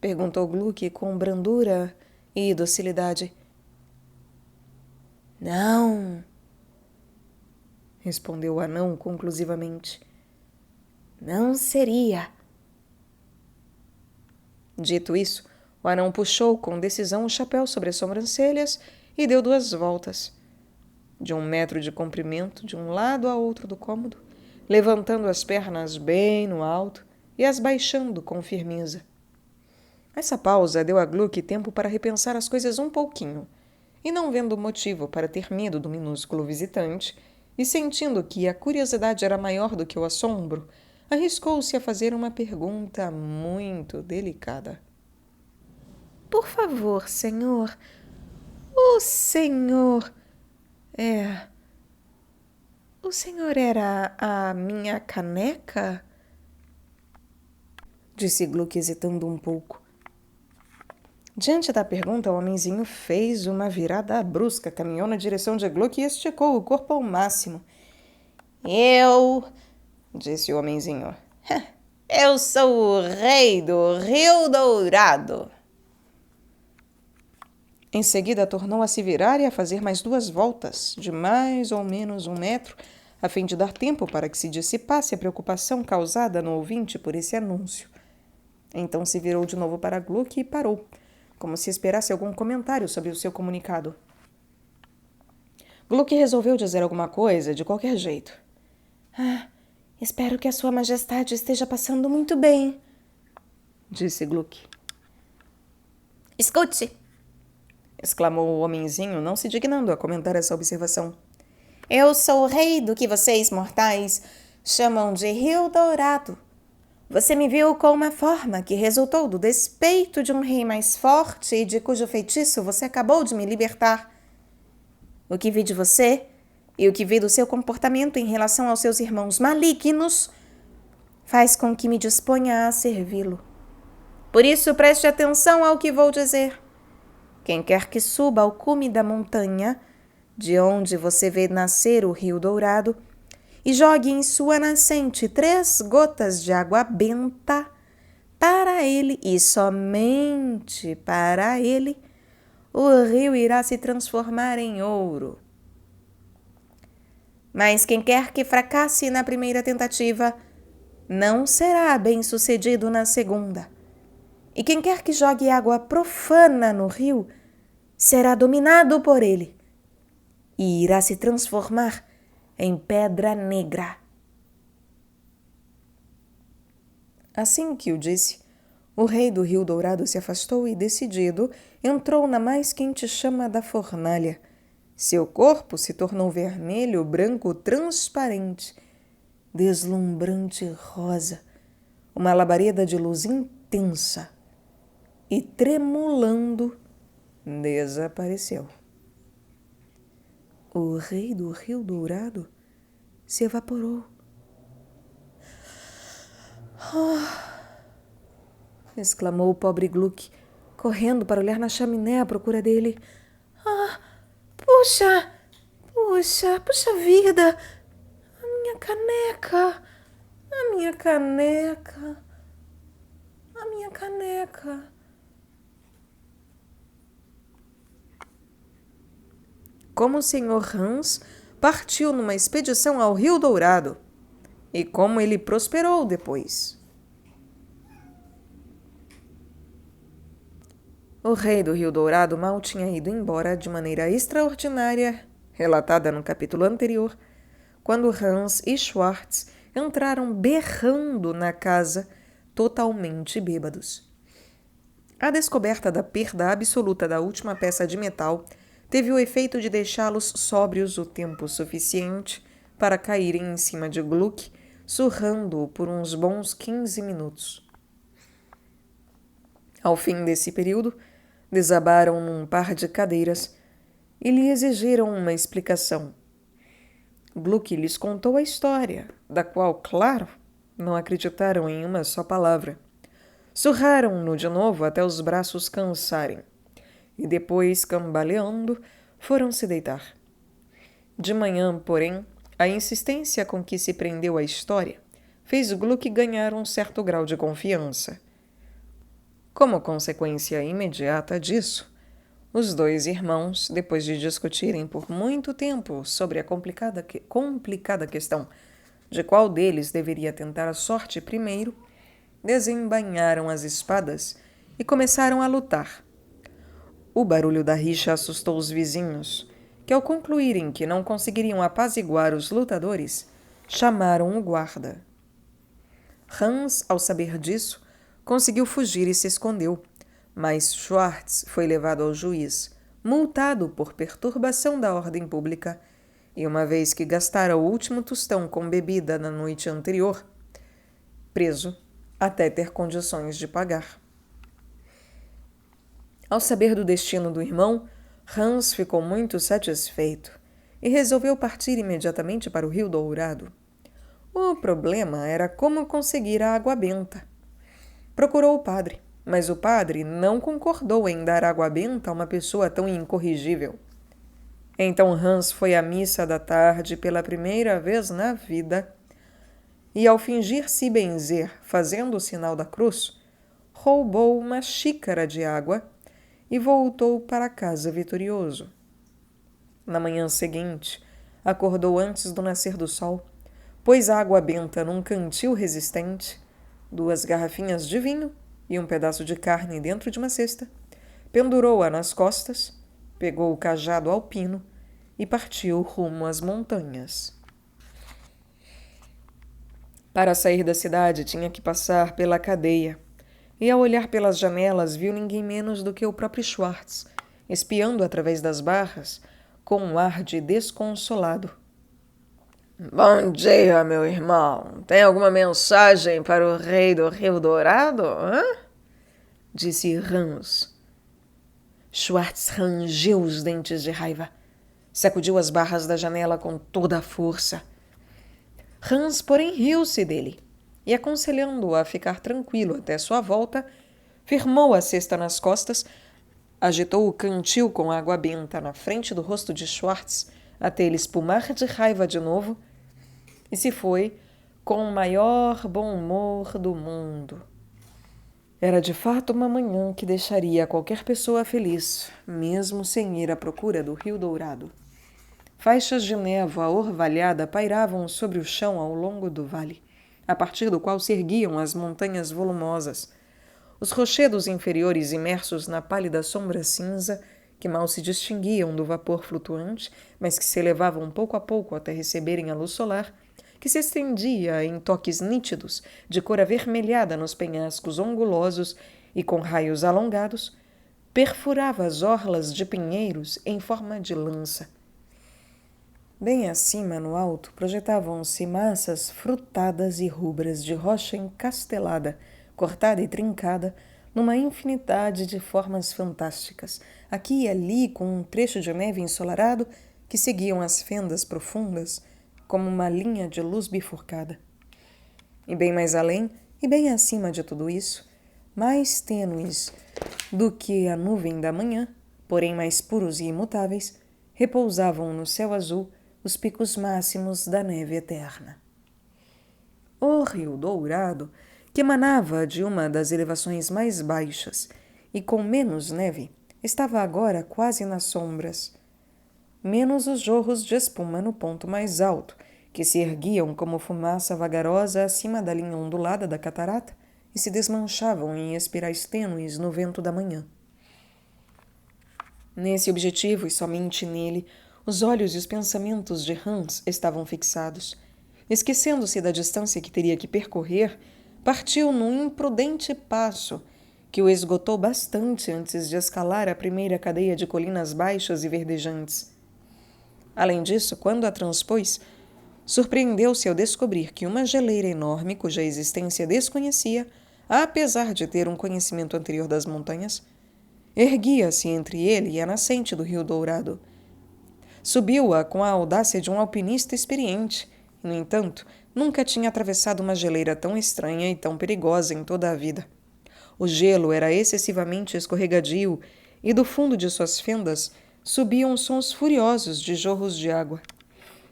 Perguntou Gluck com brandura e docilidade. Não, respondeu o anão conclusivamente. Não seria. Dito isso, o anão puxou com decisão o chapéu sobre as sobrancelhas e deu 2 voltas, de 1 metro de comprimento, de um lado a outro do cômodo, levantando as pernas bem no alto e as baixando com firmeza. Essa pausa deu a Gluck tempo para repensar as coisas um pouquinho, e não vendo motivo para ter medo do minúsculo visitante, e sentindo que a curiosidade era maior do que o assombro, arriscou-se a fazer uma pergunta muito delicada. Por favor, senhor, o senhor O senhor era a minha caneca? Disse Gluck, hesitando um pouco. Diante da pergunta, o homenzinho fez uma virada brusca, caminhou na direção de Gluck e esticou o corpo ao máximo. Eu, disse o homenzinho, eu sou o rei do Rio Dourado. Em seguida, tornou a se virar e a fazer mais 2 voltas, de mais ou menos 1 metro, a fim de dar tempo para que se dissipasse a preocupação causada no ouvinte por esse anúncio. Então se virou de novo para Gluck e parou, como se esperasse algum comentário sobre o seu comunicado. Gluck resolveu dizer alguma coisa de qualquer jeito. Espero que a sua majestade esteja passando muito bem, disse Gluck. Escute, exclamou o homenzinho, não se dignando a comentar essa observação. Eu sou o rei do que vocês mortais chamam de Rio Dourado. Você me viu com uma forma que resultou do despeito de um rei mais forte e de cujo feitiço você acabou de me libertar. O que vi de você e o que vi do seu comportamento em relação aos seus irmãos malignos faz com que me disponha a servi-lo. Por isso, preste atenção ao que vou dizer. Quem quer que suba ao cume da montanha, de onde você vê nascer o Rio Dourado, e jogue em sua nascente 3 gotas de água benta, para ele e somente para ele, o rio irá se transformar em ouro. Mas quem quer que fracasse na primeira tentativa, não será bem-sucedido na segunda. E quem quer que jogue água profana no rio, será dominado por ele e irá se transformar em pedra negra. Assim que o disse, o rei do Rio Dourado se afastou e, decidido, entrou na mais quente chama da fornalha. Seu corpo se tornou vermelho, branco, transparente, deslumbrante rosa, uma labareda de luz intensa, e, tremulando, desapareceu. O rei do Rio Dourado se evaporou. Exclamou o pobre Gluck, correndo para olhar na chaminé à procura dele. Puxa vida! A minha caneca! A minha caneca! A minha caneca! Como o Sr. Hans partiu numa expedição ao Rio Dourado e como ele prosperou depois. O rei do Rio Dourado mal tinha ido embora de maneira extraordinária, relatada no capítulo anterior, quando Hans e Schwartz entraram berrando na casa, totalmente bêbados. A descoberta da perda absoluta da última peça de metal teve o efeito de deixá-los sóbrios o tempo suficiente para caírem em cima de Gluck, surrando-o por uns bons 15 minutos. Ao fim desse período, desabaram num par de cadeiras e lhe exigiram uma explicação. Gluck lhes contou a história, da qual, claro, não acreditaram em uma só palavra. Surraram-no de novo até os braços cansarem, e depois, cambaleando, foram se deitar. De manhã, porém, a insistência com que se prendeu à história fez Gluck ganhar um certo grau de confiança. Como consequência imediata disso, os dois irmãos, depois de discutirem por muito tempo sobre a complicada questão de qual deles deveria tentar a sorte primeiro, desembainharam as espadas e começaram a lutar. O barulho da rixa assustou os vizinhos, que, ao concluírem que não conseguiriam apaziguar os lutadores, chamaram o guarda. Hans, ao saber disso, conseguiu fugir e se escondeu, mas Schwartz foi levado ao juiz, multado por perturbação da ordem pública, e uma vez que gastara o último tostão com bebida na noite anterior, preso até ter condições de pagar. Ao saber do destino do irmão, Hans ficou muito satisfeito e resolveu partir imediatamente para o Rio Dourado. O problema era como conseguir a água benta. Procurou o padre, mas o padre não concordou em dar água benta a uma pessoa tão incorrigível. Então Hans foi à missa da tarde pela primeira vez na vida e, ao fingir-se benzer, fazendo o sinal da cruz, roubou uma xícara de água e voltou para casa vitorioso. Na manhã seguinte, acordou antes do nascer do sol, pôs água benta num cantil resistente, 2 garrafinhas de vinho e um pedaço de carne dentro de uma cesta, pendurou-a nas costas, pegou o cajado alpino e partiu rumo às montanhas. Para sair da cidade tinha que passar pela cadeia, e ao olhar pelas janelas viu ninguém menos do que o próprio Schwartz, espiando através das barras, com um ar de desconsolado. Bom dia, meu irmão. Tem alguma mensagem para o rei do Rio Dourado? Hã? Disse Hans. Schwartz rangeu os dentes de raiva. Sacudiu as barras da janela com toda a força. Hans, porém, riu-se dele e, aconselhando-o a ficar tranquilo até sua volta, firmou a cesta nas costas, agitou o cantil com água benta na frente do rosto de Schwartz até ele espumar de raiva de novo e se foi com o maior bom humor do mundo. Era de fato uma manhã que deixaria qualquer pessoa feliz, mesmo sem ir à procura do Rio Dourado. Faixas de névoa orvalhada pairavam sobre o chão ao longo do vale, a partir do qual se erguiam as montanhas volumosas. Os rochedos inferiores imersos na pálida sombra cinza, que mal se distinguiam do vapor flutuante, mas que se elevavam pouco a pouco até receberem a luz solar, que se estendia em toques nítidos de cor avermelhada nos penhascos ongulosos e com raios alongados, perfurava as orlas de pinheiros em forma de lança. Bem acima, no alto, projetavam-se massas frutadas e rubras de rocha encastelada, cortada e trincada, numa infinidade de formas fantásticas, aqui e ali com um trecho de neve ensolarado que seguiam as fendas profundas como uma linha de luz bifurcada. E bem mais além, e bem acima de tudo isso, mais tênues do que a nuvem da manhã, porém mais puros e imutáveis, repousavam no céu azul os picos máximos da neve eterna. O Rio Dourado, que emanava de uma das elevações mais baixas e com menos neve, estava agora quase nas sombras, menos os jorros de espuma no ponto mais alto, que se erguiam como fumaça vagarosa acima da linha ondulada da catarata e se desmanchavam em espirais tênues no vento da manhã. Nesse objetivo e somente nele, os olhos e os pensamentos de Hans estavam fixados. Esquecendo-se da distância que teria que percorrer, partiu num imprudente passo que o esgotou bastante antes de escalar a primeira cadeia de colinas baixas e verdejantes. Além disso, quando a transpôs, surpreendeu-se ao descobrir que uma geleira enorme, cuja existência desconhecia, apesar de ter um conhecimento anterior das montanhas, erguia-se entre ele e a nascente do Rio Dourado. Subiu-a com a audácia de um alpinista experiente, e, no entanto, nunca tinha atravessado uma geleira tão estranha e tão perigosa em toda a vida. O gelo era excessivamente escorregadio e do fundo de suas fendas subiam sons furiosos de jorros de água.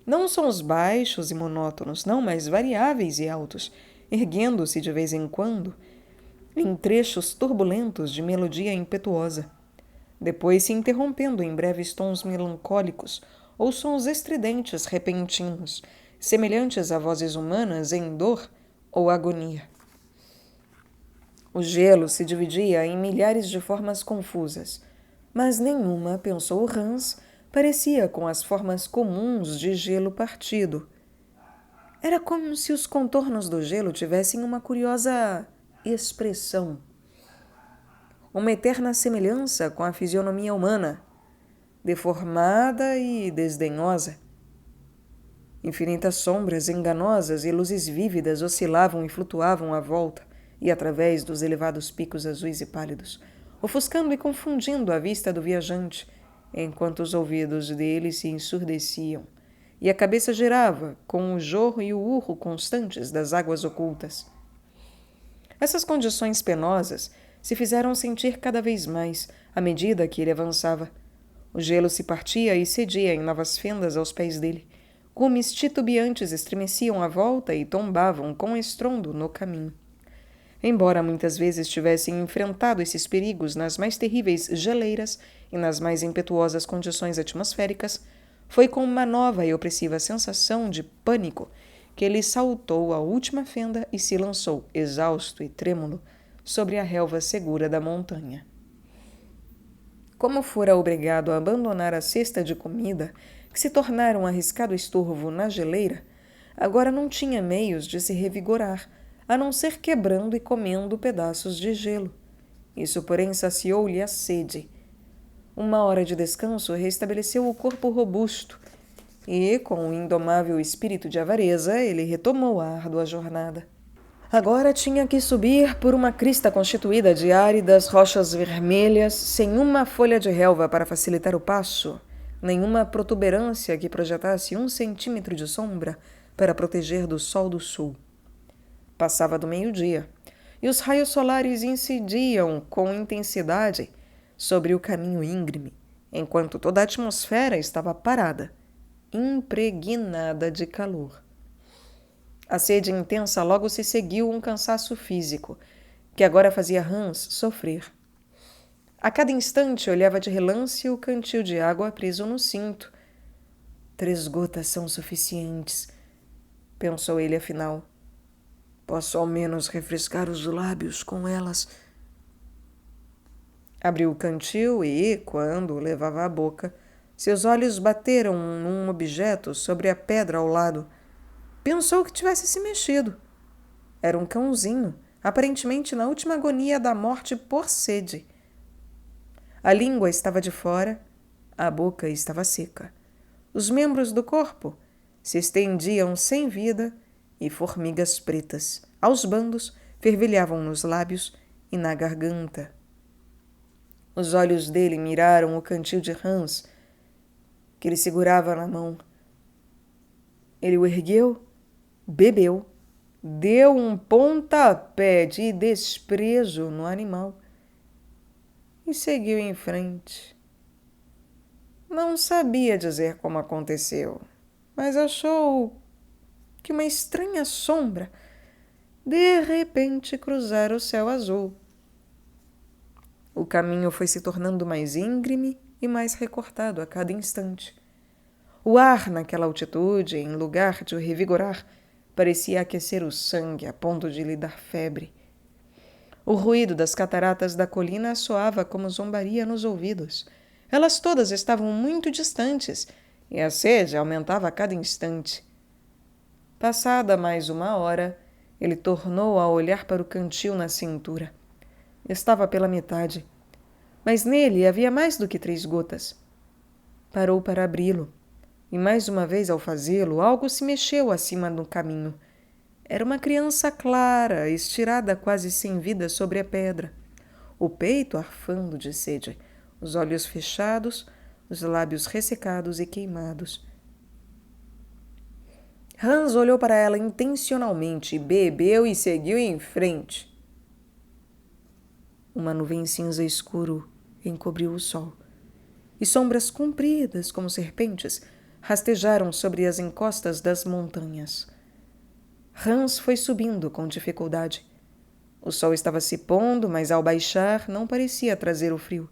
Não sons baixos e monótonos, não, mas variáveis e altos, erguendo-se de vez em quando em trechos turbulentos de melodia impetuosa, depois se interrompendo em breves tons melancólicos ou sons estridentes repentinos, semelhantes a vozes humanas em dor ou agonia. O gelo se dividia em milhares de formas confusas, mas nenhuma, pensou Hans, parecia com as formas comuns de gelo partido. Era como se os contornos do gelo tivessem uma curiosa expressão, uma eterna semelhança com a fisionomia humana, deformada e desdenhosa. Infinitas sombras enganosas e luzes vívidas oscilavam e flutuavam à volta e através dos elevados picos azuis e pálidos, ofuscando e confundindo a vista do viajante, enquanto os ouvidos dele se ensurdeciam e a cabeça girava com o jorro e o urro constantes das águas ocultas. Essas condições penosas se fizeram sentir cada vez mais à medida que ele avançava. O gelo se partia e cedia em novas fendas aos pés dele. Cumes titubeantes estremeciam à volta e tombavam com estrondo no caminho. Embora muitas vezes tivessem enfrentado esses perigos nas mais terríveis geleiras e nas mais impetuosas condições atmosféricas, foi com uma nova e opressiva sensação de pânico que ele saltou a última fenda e se lançou, exausto e trêmulo, sobre a relva segura da montanha. Como fora obrigado a abandonar a cesta de comida, que se tornara um arriscado estorvo na geleira, agora não tinha meios de se revigorar, a não ser quebrando e comendo pedaços de gelo. Isso, porém, saciou-lhe a sede. Uma hora de descanso restabeleceu o corpo robusto, e, com o indomável espírito de avareza, ele retomou a árdua jornada. Agora tinha que subir por uma crista constituída de áridas rochas vermelhas, sem uma folha de relva para facilitar o passo, nenhuma protuberância que projetasse 1 centímetro de sombra para proteger do sol do sul. Passava do meio-dia, e os raios solares incidiam com intensidade sobre o caminho íngreme, enquanto toda a atmosfera estava parada, impregnada de calor. A sede intensa logo se seguiu um cansaço físico, que agora fazia Hans sofrer. A cada instante olhava de relance o cantil de água preso no cinto. 3 gotas são suficientes, pensou ele afinal. Posso ao menos refrescar os lábios com elas. Abriu o cantil e, quando o levava à boca, seus olhos bateram num objeto sobre a pedra ao lado. Pensou que tivesse se mexido. Era um cãozinho, aparentemente na última agonia da morte por sede. A língua estava de fora, a boca estava seca. Os membros do corpo se estendiam sem vida e formigas pretas, aos bandos, fervilhavam nos lábios e na garganta. Os olhos dele miraram o cantil de Hans, que ele segurava na mão. Ele o ergueu, bebeu, deu um pontapé de desprezo no animal e seguiu em frente. Não sabia dizer como aconteceu, mas achou que uma estranha sombra de repente cruzara o céu azul. O caminho foi se tornando mais íngreme e mais recortado a cada instante. O ar naquela altitude, em lugar de o revigorar, parecia aquecer o sangue a ponto de lhe dar febre. O ruído das cataratas da colina soava como zombaria nos ouvidos. Elas todas estavam muito distantes e a sede aumentava a cada instante. Passada mais 1 hora, ele tornou a olhar para o cantil na cintura. Estava pela metade, mas nele havia mais do que 3 gotas. Parou para abri-lo, e mais uma vez ao fazê-lo, algo se mexeu acima do caminho. Era uma criança clara, estirada quase sem vida sobre a pedra, o peito arfando de sede, os olhos fechados, os lábios ressecados e queimados. Hans olhou para ela intencionalmente, bebeu e seguiu em frente. Uma nuvem cinza escuro encobriu o sol, e sombras compridas como serpentes rastejaram sobre as encostas das montanhas. Hans foi subindo com dificuldade. O sol estava se pondo, mas ao baixar não parecia trazer o frio.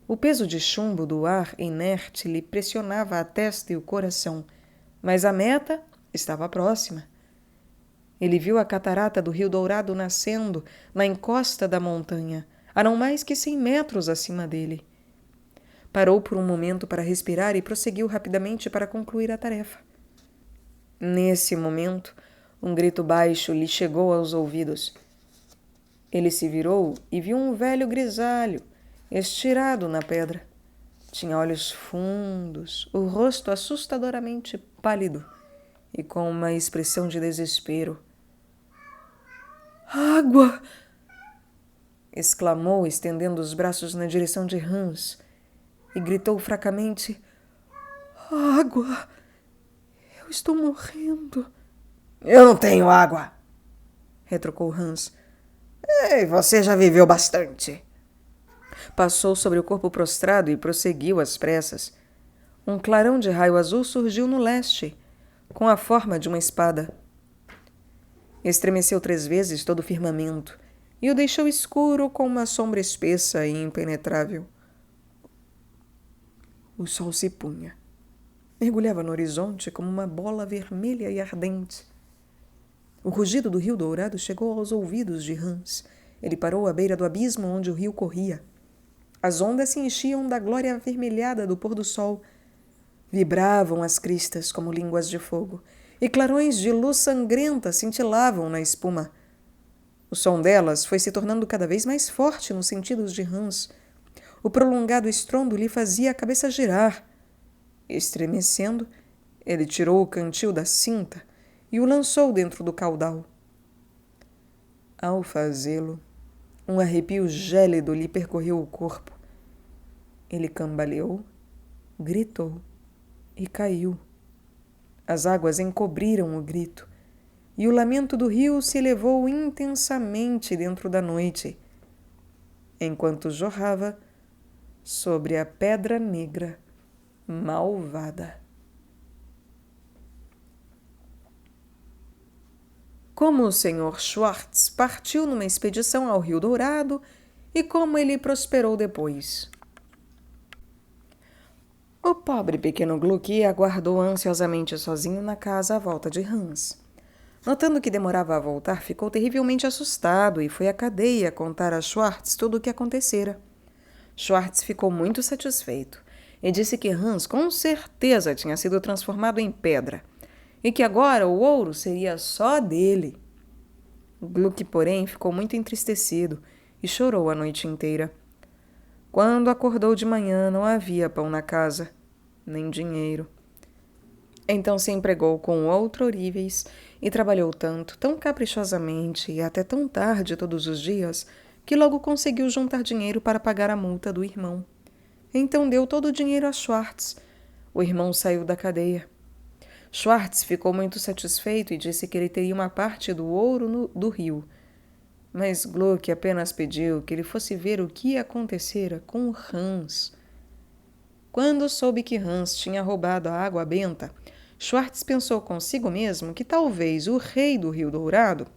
O peso de chumbo do ar inerte lhe pressionava a testa e o coração, mas a meta estava próxima. Ele viu a catarata do Rio Dourado nascendo na encosta da montanha, a não mais que 100 metros acima dele. Parou por um momento para respirar e prosseguiu rapidamente para concluir a tarefa. Nesse momento, um grito baixo lhe chegou aos ouvidos. Ele se virou e viu um velho grisalho, estirado na pedra. Tinha olhos fundos, o rosto assustadoramente pálido e com uma expressão de desespero. "Água!" exclamou, estendendo os braços na direção de Hans, e gritou fracamente: "Água! Eu estou morrendo!" "Eu não tenho água!" retrucou Hans. "Ei, você já viveu bastante!" Passou sobre o corpo prostrado e prosseguiu às pressas. Um clarão de raio azul surgiu no leste, com a forma de uma espada. Estremeceu 3 vezes todo o firmamento e o deixou escuro com uma sombra espessa e impenetrável. O sol se punha. Mergulhava no horizonte como uma bola vermelha e ardente. O rugido do Rio Dourado chegou aos ouvidos de Hans. Ele parou à beira do abismo onde o rio corria. As ondas se enchiam da glória avermelhada do pôr do sol. Vibravam as cristas como línguas de fogo, e clarões de luz sangrenta cintilavam na espuma. O som delas foi se tornando cada vez mais forte nos sentidos de Hans. O prolongado estrondo lhe fazia a cabeça girar. Estremecendo, ele tirou o cantil da cinta e o lançou dentro do caudal. Ao fazê-lo, um arrepio gélido lhe percorreu o corpo. Ele cambaleou, gritou e caiu. As águas encobriram o grito, e o lamento do rio se elevou intensamente dentro da noite, enquanto jorrava sobre a pedra negra malvada. Como o Sr. Schwartz partiu numa expedição ao Rio Dourado e como ele prosperou depois. O pobre pequeno Gluck aguardou ansiosamente sozinho na casa à volta de Hans. Notando que demorava a voltar, ficou terrivelmente assustado e foi à cadeia contar a Schwartz tudo o que acontecera. Schwartz ficou muito satisfeito e disse que Hans com certeza tinha sido transformado em pedra e que agora o ouro seria só dele. Gluck, porém, ficou muito entristecido e chorou a noite inteira. Quando acordou de manhã, não havia pão na casa, nem dinheiro. Então se empregou com outroríveis e trabalhou tanto, tão caprichosamente e até tão tarde todos os dias, que logo conseguiu juntar dinheiro para pagar a multa do irmão. Então deu todo o dinheiro a Schwartz. O irmão saiu da cadeia. Schwartz ficou muito satisfeito e disse que ele teria uma parte do ouro do rio. Mas Gluck apenas pediu que ele fosse ver o que acontecera com Hans. Quando soube que Hans tinha roubado a água benta, Schwartz pensou consigo mesmo que talvez o rei do Rio Dourado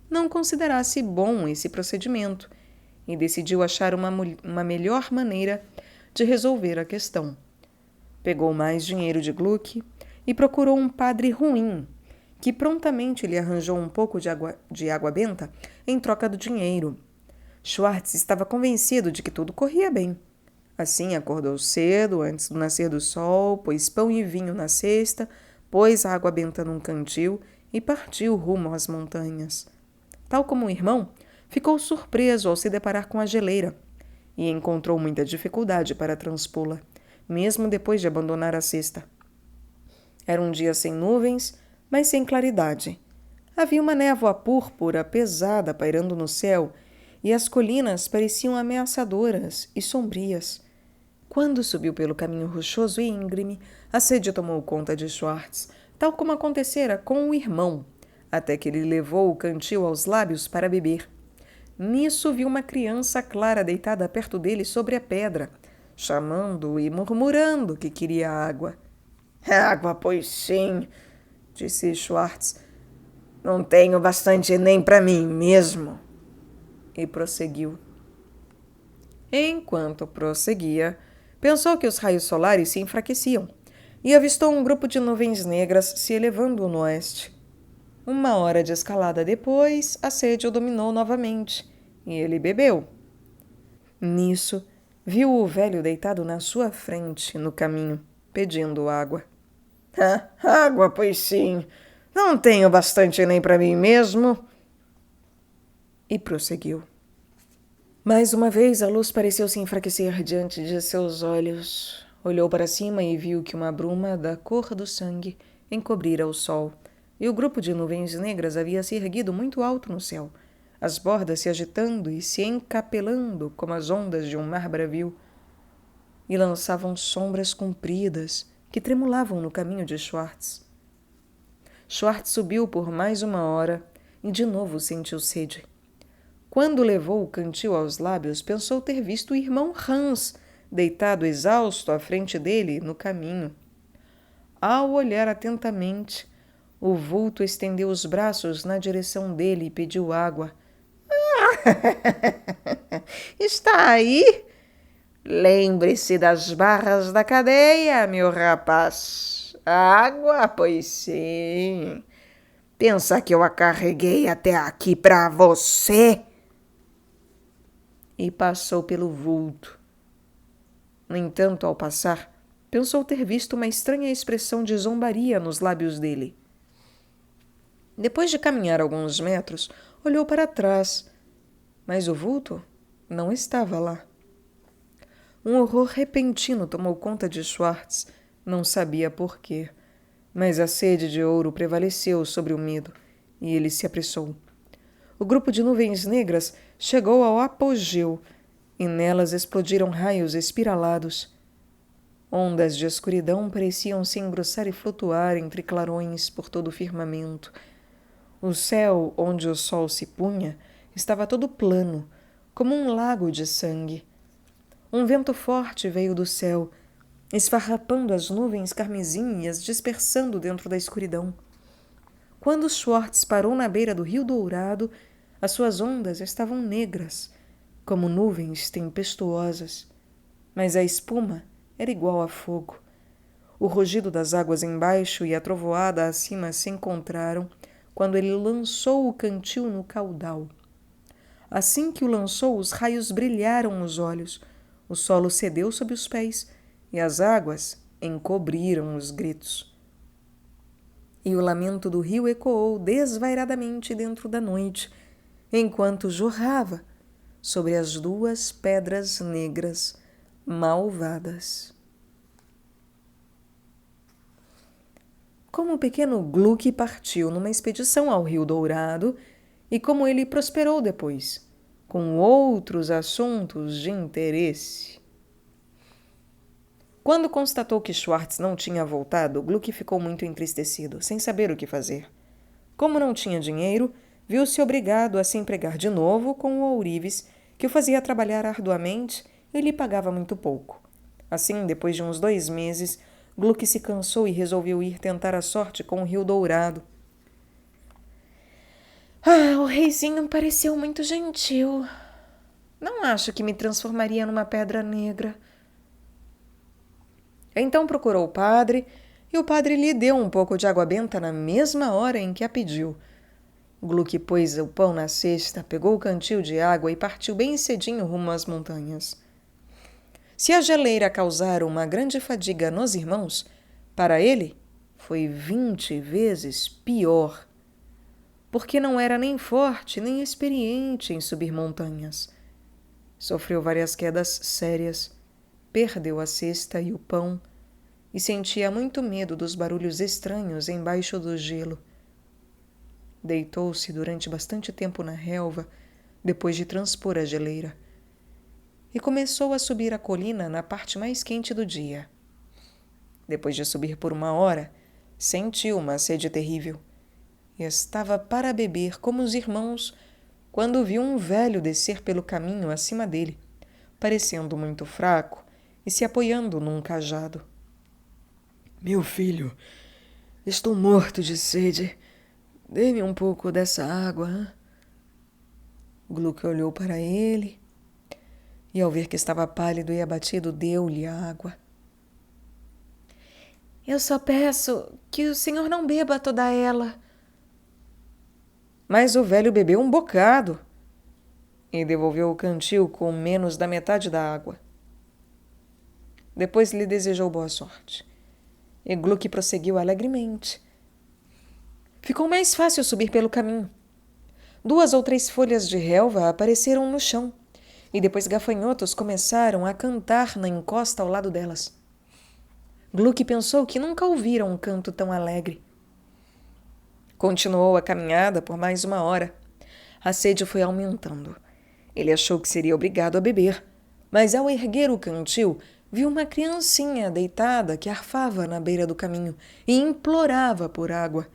não considerasse bom esse procedimento e decidiu achar uma melhor maneira de resolver a questão. Pegou mais dinheiro de Gluck e procurou um padre ruim, que prontamente lhe arranjou um pouco de água benta em troca do dinheiro. Schwartz estava convencido de que tudo corria bem. Assim, acordou cedo, antes do nascer do sol, pôs pão e vinho na cesta, pôs a água benta num cantil e partiu rumo às montanhas. Tal como o irmão, ficou surpreso ao se deparar com a geleira e encontrou muita dificuldade para transpô-la, mesmo depois de abandonar a cesta. Era um dia sem nuvens, mas sem claridade. Havia uma névoa púrpura pesada pairando no céu, e as colinas pareciam ameaçadoras e sombrias. Quando subiu pelo caminho rochoso e íngreme, a sede tomou conta de Schwartz, tal como acontecera com o irmão, até que ele levou o cantil aos lábios para beber. Nisso viu uma criança clara deitada perto dele sobre a pedra, chamando-o e murmurando que queria água. Água, pois sim, disse Schwartz. Não tenho bastante nem para mim mesmo. E prosseguiu. Enquanto prosseguia, pensou que os raios solares se enfraqueciam e avistou um grupo de nuvens negras se elevando no oeste. 1 hora de escalada depois, a sede o dominou novamente e ele bebeu. Nisso, viu o velho deitado na sua frente, no caminho, pedindo água. Água, pois sim. Não tenho bastante nem para mim mesmo. E prosseguiu. Mais uma vez, a luz pareceu se enfraquecer diante de seus olhos. Olhou para cima e viu que uma bruma da cor do sangue encobrira o sol, e o grupo de nuvens negras havia se erguido muito alto no céu, as bordas se agitando e se encapelando como as ondas de um mar bravio, e lançavam sombras compridas que tremulavam no caminho de Schwartz. Schwartz subiu por mais 1 hora e de novo sentiu sede. Quando levou o cantil aos lábios, pensou ter visto o irmão Hans, deitado exausto à frente dele no caminho. Ao olhar atentamente, o vulto estendeu os braços na direção dele e pediu água. Está aí? Lembre-se das barras da cadeia, meu rapaz. Água, pois sim. Pensa que eu a carreguei até aqui para você? E passou pelo vulto. No entanto, ao passar, pensou ter visto uma estranha expressão de zombaria nos lábios dele. Depois de caminhar alguns metros, olhou para trás, mas o vulto não estava lá. Um horror repentino tomou conta de Schwartz, não sabia por quê, mas a sede de ouro prevaleceu sobre o medo, e ele se apressou. O grupo de nuvens negras chegou ao apogeu, e nelas explodiram raios espiralados. Ondas de escuridão pareciam se engrossar e flutuar entre clarões por todo o firmamento. O céu, onde o sol se punha, estava todo plano, como um lago de sangue. Um vento forte veio do céu, esfarrapando as nuvens carmesim e as dispersando dentro da escuridão. Quando Schwartz parou na beira do Rio Dourado, as suas ondas estavam negras, como nuvens tempestuosas, mas a espuma era igual a fogo. O rugido das águas embaixo e a trovoada acima se encontraram quando ele lançou o cantil no caudal. Assim que o lançou, os raios brilharam nos olhos, o solo cedeu sob os pés e as águas encobriram os gritos. E o lamento do rio ecoou desvairadamente dentro da noite, enquanto jorrava sobre as 2 pedras negras malvadas. Como o pequeno Gluck partiu numa expedição ao Rio Dourado e como ele prosperou depois, com outros assuntos de interesse. Quando constatou que Schwartz não tinha voltado, Gluck ficou muito entristecido, sem saber o que fazer. Como não tinha dinheiro, viu-se obrigado a se empregar de novo com o ourives, que o fazia trabalhar arduamente e lhe pagava muito pouco. Assim, depois de uns 2 meses, Gluck se cansou e resolveu ir tentar a sorte com o Rio Dourado. O reizinho pareceu muito gentil. Não acho que me transformaria numa pedra negra. Então procurou o padre, e o padre lhe deu um pouco de água benta na mesma hora em que a pediu. Gluck pôs o pão na cesta, pegou o cantil de água e partiu bem cedinho rumo às montanhas. Se a geleira causara uma grande fadiga nos irmãos, para ele foi 20 vezes pior, porque não era nem forte nem experiente em subir montanhas. Sofreu várias quedas sérias, perdeu a cesta e o pão, e sentia muito medo dos barulhos estranhos embaixo do gelo. Deitou-se durante bastante tempo na relva, depois de transpor a geleira, e começou a subir a colina na parte mais quente do dia. Depois de subir por 1 hora, sentiu uma sede terrível e estava para beber como os irmãos quando viu um velho descer pelo caminho acima dele, parecendo muito fraco e se apoiando num cajado. Meu filho, estou morto de sede. Dê-me um pouco dessa água. Hein? Gluck olhou para ele e, ao ver que estava pálido e abatido, deu-lhe a água. Eu só peço que o senhor não beba toda ela. Mas o velho bebeu um bocado e devolveu o cantil com menos da metade da água. Depois lhe desejou boa sorte. E Gluck prosseguiu alegremente. Ficou mais fácil subir pelo caminho. 2 ou 3 folhas de relva apareceram no chão, e depois gafanhotos começaram a cantar na encosta ao lado delas. Gluck pensou que nunca ouvira um canto tão alegre. Continuou a caminhada por mais 1 hora. A sede foi aumentando. Ele achou que seria obrigado a beber, mas ao erguer o cantil, viu uma criancinha deitada que arfava na beira do caminho e implorava por água.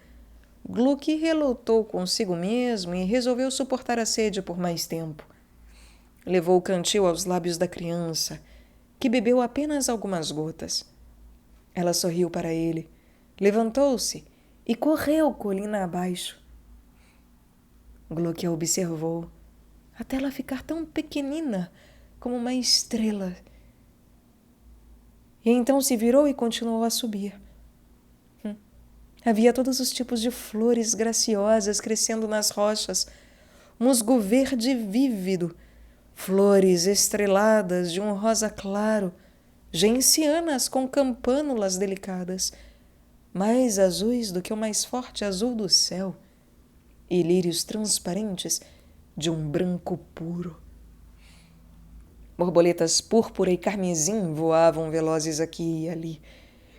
Gluck relutou consigo mesmo e resolveu suportar a sede por mais tempo. Levou o cantil aos lábios da criança, que bebeu apenas algumas gotas. Ela sorriu para ele, levantou-se e correu colina abaixo. Gluck a observou, até ela ficar tão pequenina como uma estrela. E então se virou e continuou a subir. Havia todos os tipos de flores graciosas crescendo nas rochas, musgo verde vívido, flores estreladas de um rosa claro, gencianas com campânulas delicadas, mais azuis do que o mais forte azul do céu, e lírios transparentes de um branco puro. Borboletas púrpura e carmesim voavam velozes aqui e ali,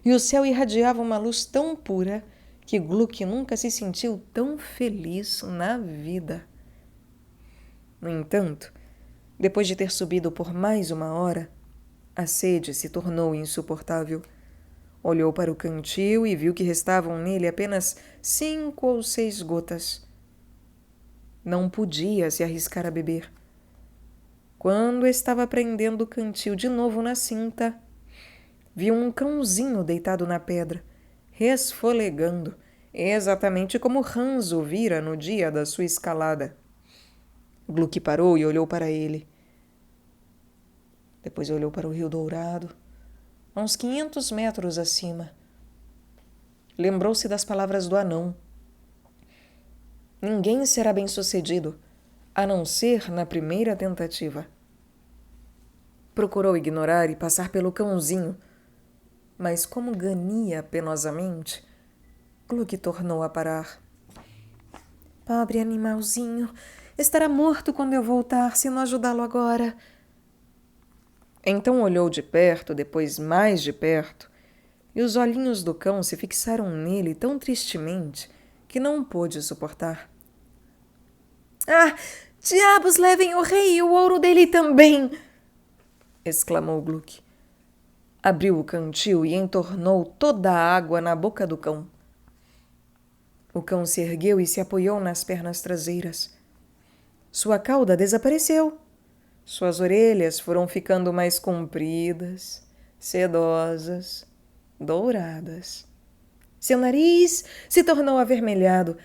e o céu irradiava uma luz tão pura que Gluck nunca se sentiu tão feliz na vida. No entanto, depois de ter subido por mais 1 hora, a sede se tornou insuportável. Olhou para o cantil e viu que restavam nele apenas 5 ou 6 gotas. Não podia se arriscar a beber. Quando estava prendendo o cantil de novo na cinta, viu um cãozinho deitado na pedra, resfolegando, exatamente como Hans o vira no dia da sua escalada. Gluck parou e olhou para ele. Depois olhou para o Rio Dourado, a uns 500 metros acima. Lembrou-se das palavras do anão. Ninguém será bem-sucedido, a não ser na primeira tentativa. Procurou ignorar e passar pelo cãozinho, mas como gania penosamente, Gluck tornou a parar. Pobre animalzinho, estará morto quando eu voltar, se não ajudá-lo agora. Então olhou de perto, depois mais de perto, e os olhinhos do cão se fixaram nele tão tristemente que não pôde suportar. Ah, diabos levem o rei e o ouro dele também! Exclamou Gluck. Abriu o cantil e entornou toda a água na boca do cão. O cão se ergueu e se apoiou nas pernas traseiras. Sua cauda desapareceu. Suas orelhas foram ficando mais compridas, sedosas, douradas. Seu nariz se tornou avermelhado.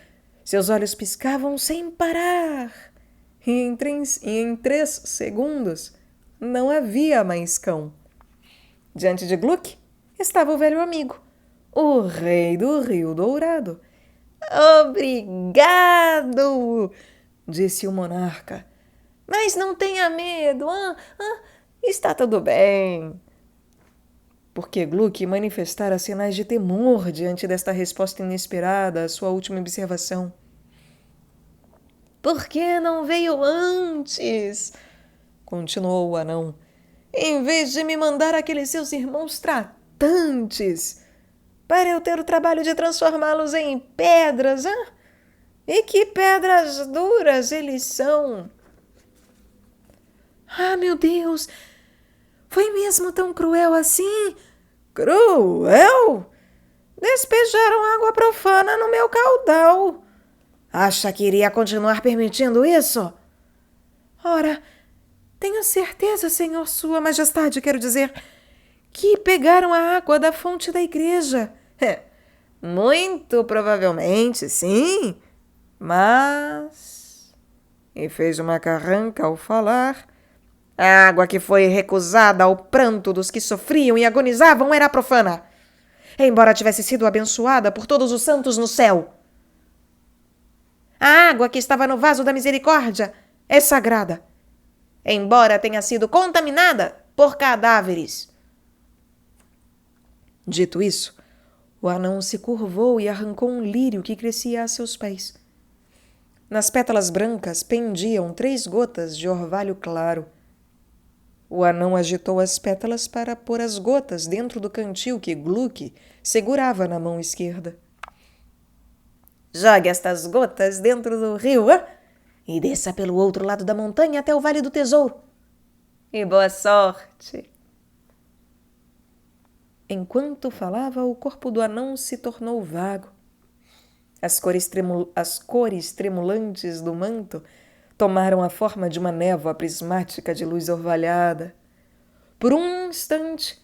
Seus olhos piscavam sem parar. E em 3 segundos não havia mais cão. Diante de Gluck estava o velho amigo, o rei do Rio Dourado. Obrigado! Disse o monarca. Mas não tenha medo. Está tudo bem. Porque Gluck manifestara sinais de temor diante desta resposta inesperada à sua última observação. Por que não veio antes? Continuou o anão. Em vez de me mandar aqueles seus irmãos tratantes, para eu ter o trabalho de transformá-los em pedras, E que pedras duras eles são! Ah, meu Deus! Foi mesmo tão cruel assim? Cruel? Despejaram água profana no meu caudal. Acha que iria continuar permitindo isso? Ora, tenho certeza, Senhor, Sua Majestade, quero dizer, que pegaram a água da fonte da igreja. Muito provavelmente, sim. Mas... E fez uma carranca ao falar. A água que foi recusada ao pranto dos que sofriam e agonizavam era profana, embora tivesse sido abençoada por todos os santos no céu. A água que estava no vaso da misericórdia é sagrada, embora tenha sido contaminada por cadáveres. Dito isso, o anão se curvou e arrancou um lírio que crescia a seus pés. Nas pétalas brancas pendiam 3 gotas de orvalho claro. O anão agitou as pétalas para pôr as gotas dentro do cantil que Gluck segurava na mão esquerda. Jogue estas gotas dentro do rio, e desça pelo outro lado da montanha até o Vale do Tesouro. E boa sorte! Enquanto falava, o corpo do anão se tornou vago. As cores tremulantes do manto tomaram a forma de uma névoa prismática de luz orvalhada. Por um instante,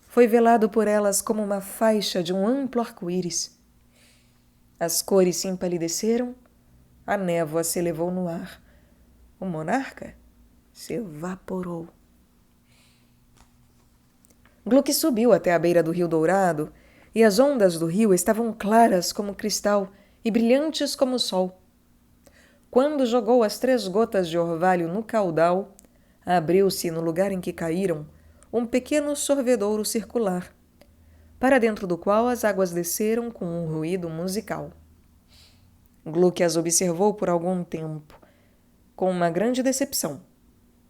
foi velado por elas como uma faixa de um amplo arco-íris. As cores se empalideceram, a névoa se elevou no ar. O monarca se evaporou. Gluck subiu até a beira do Rio Dourado, e as ondas do rio estavam claras como cristal e brilhantes como o sol. Quando jogou as 3 gotas de orvalho no caudal, abriu-se no lugar em que caíram um pequeno sorvedouro circular, para dentro do qual as águas desceram com um ruído musical. Gluck as observou por algum tempo, com uma grande decepção,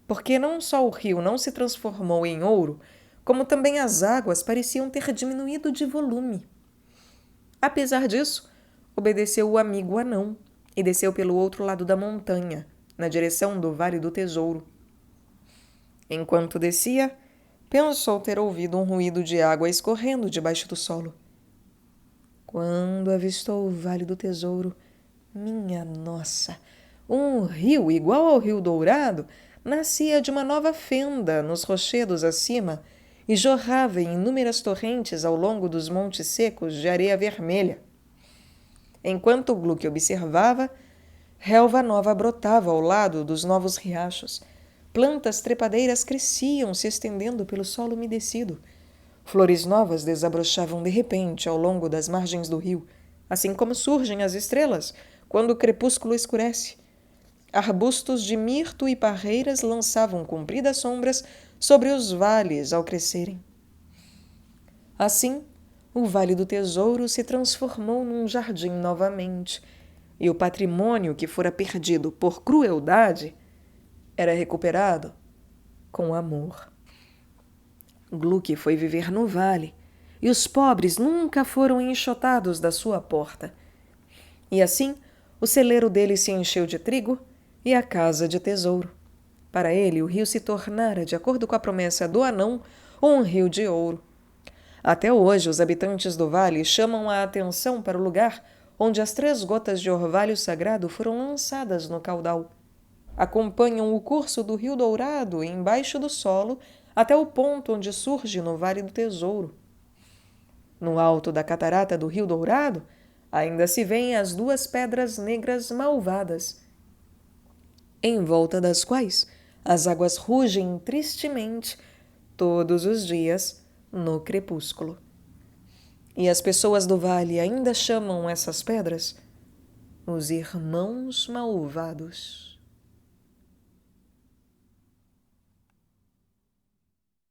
porque não só o rio não se transformou em ouro, como também as águas pareciam ter diminuído de volume. Apesar disso, obedeceu o amigo anão e desceu pelo outro lado da montanha, na direção do Vale do Tesouro. Enquanto descia, pensou ter ouvido um ruído de água escorrendo debaixo do solo. Quando avistou o Vale do Tesouro, minha nossa, um rio igual ao Rio Dourado nascia de uma nova fenda nos rochedos acima e jorrava em inúmeras torrentes ao longo dos montes secos de areia vermelha. Enquanto Gluck observava, relva nova brotava ao lado dos novos riachos. Plantas trepadeiras cresciam, se estendendo pelo solo umedecido. Flores novas desabrochavam de repente ao longo das margens do rio, assim como surgem as estrelas quando o crepúsculo escurece. Arbustos de mirto e parreiras lançavam compridas sombras sobre os vales ao crescerem. Assim, o Vale do Tesouro se transformou num jardim novamente, e o patrimônio que fora perdido por crueldade era recuperado com amor. Gluck foi viver no vale, e os pobres nunca foram enxotados da sua porta. E assim, o celeiro dele se encheu de trigo e a casa de tesouro. Para ele, o rio se tornara, de acordo com a promessa do anão, um rio de ouro. Até hoje, os habitantes do vale chamam a atenção para o lugar onde as 3 gotas de orvalho sagrado foram lançadas no caudal. Acompanham o curso do Rio Dourado embaixo do solo até o ponto onde surge no Vale do Tesouro. No alto da catarata do Rio Dourado, ainda se veem as 2 pedras negras malvadas, em volta das quais as águas rugem tristemente todos os dias no crepúsculo. E as pessoas do vale ainda chamam essas pedras os Irmãos Malvados.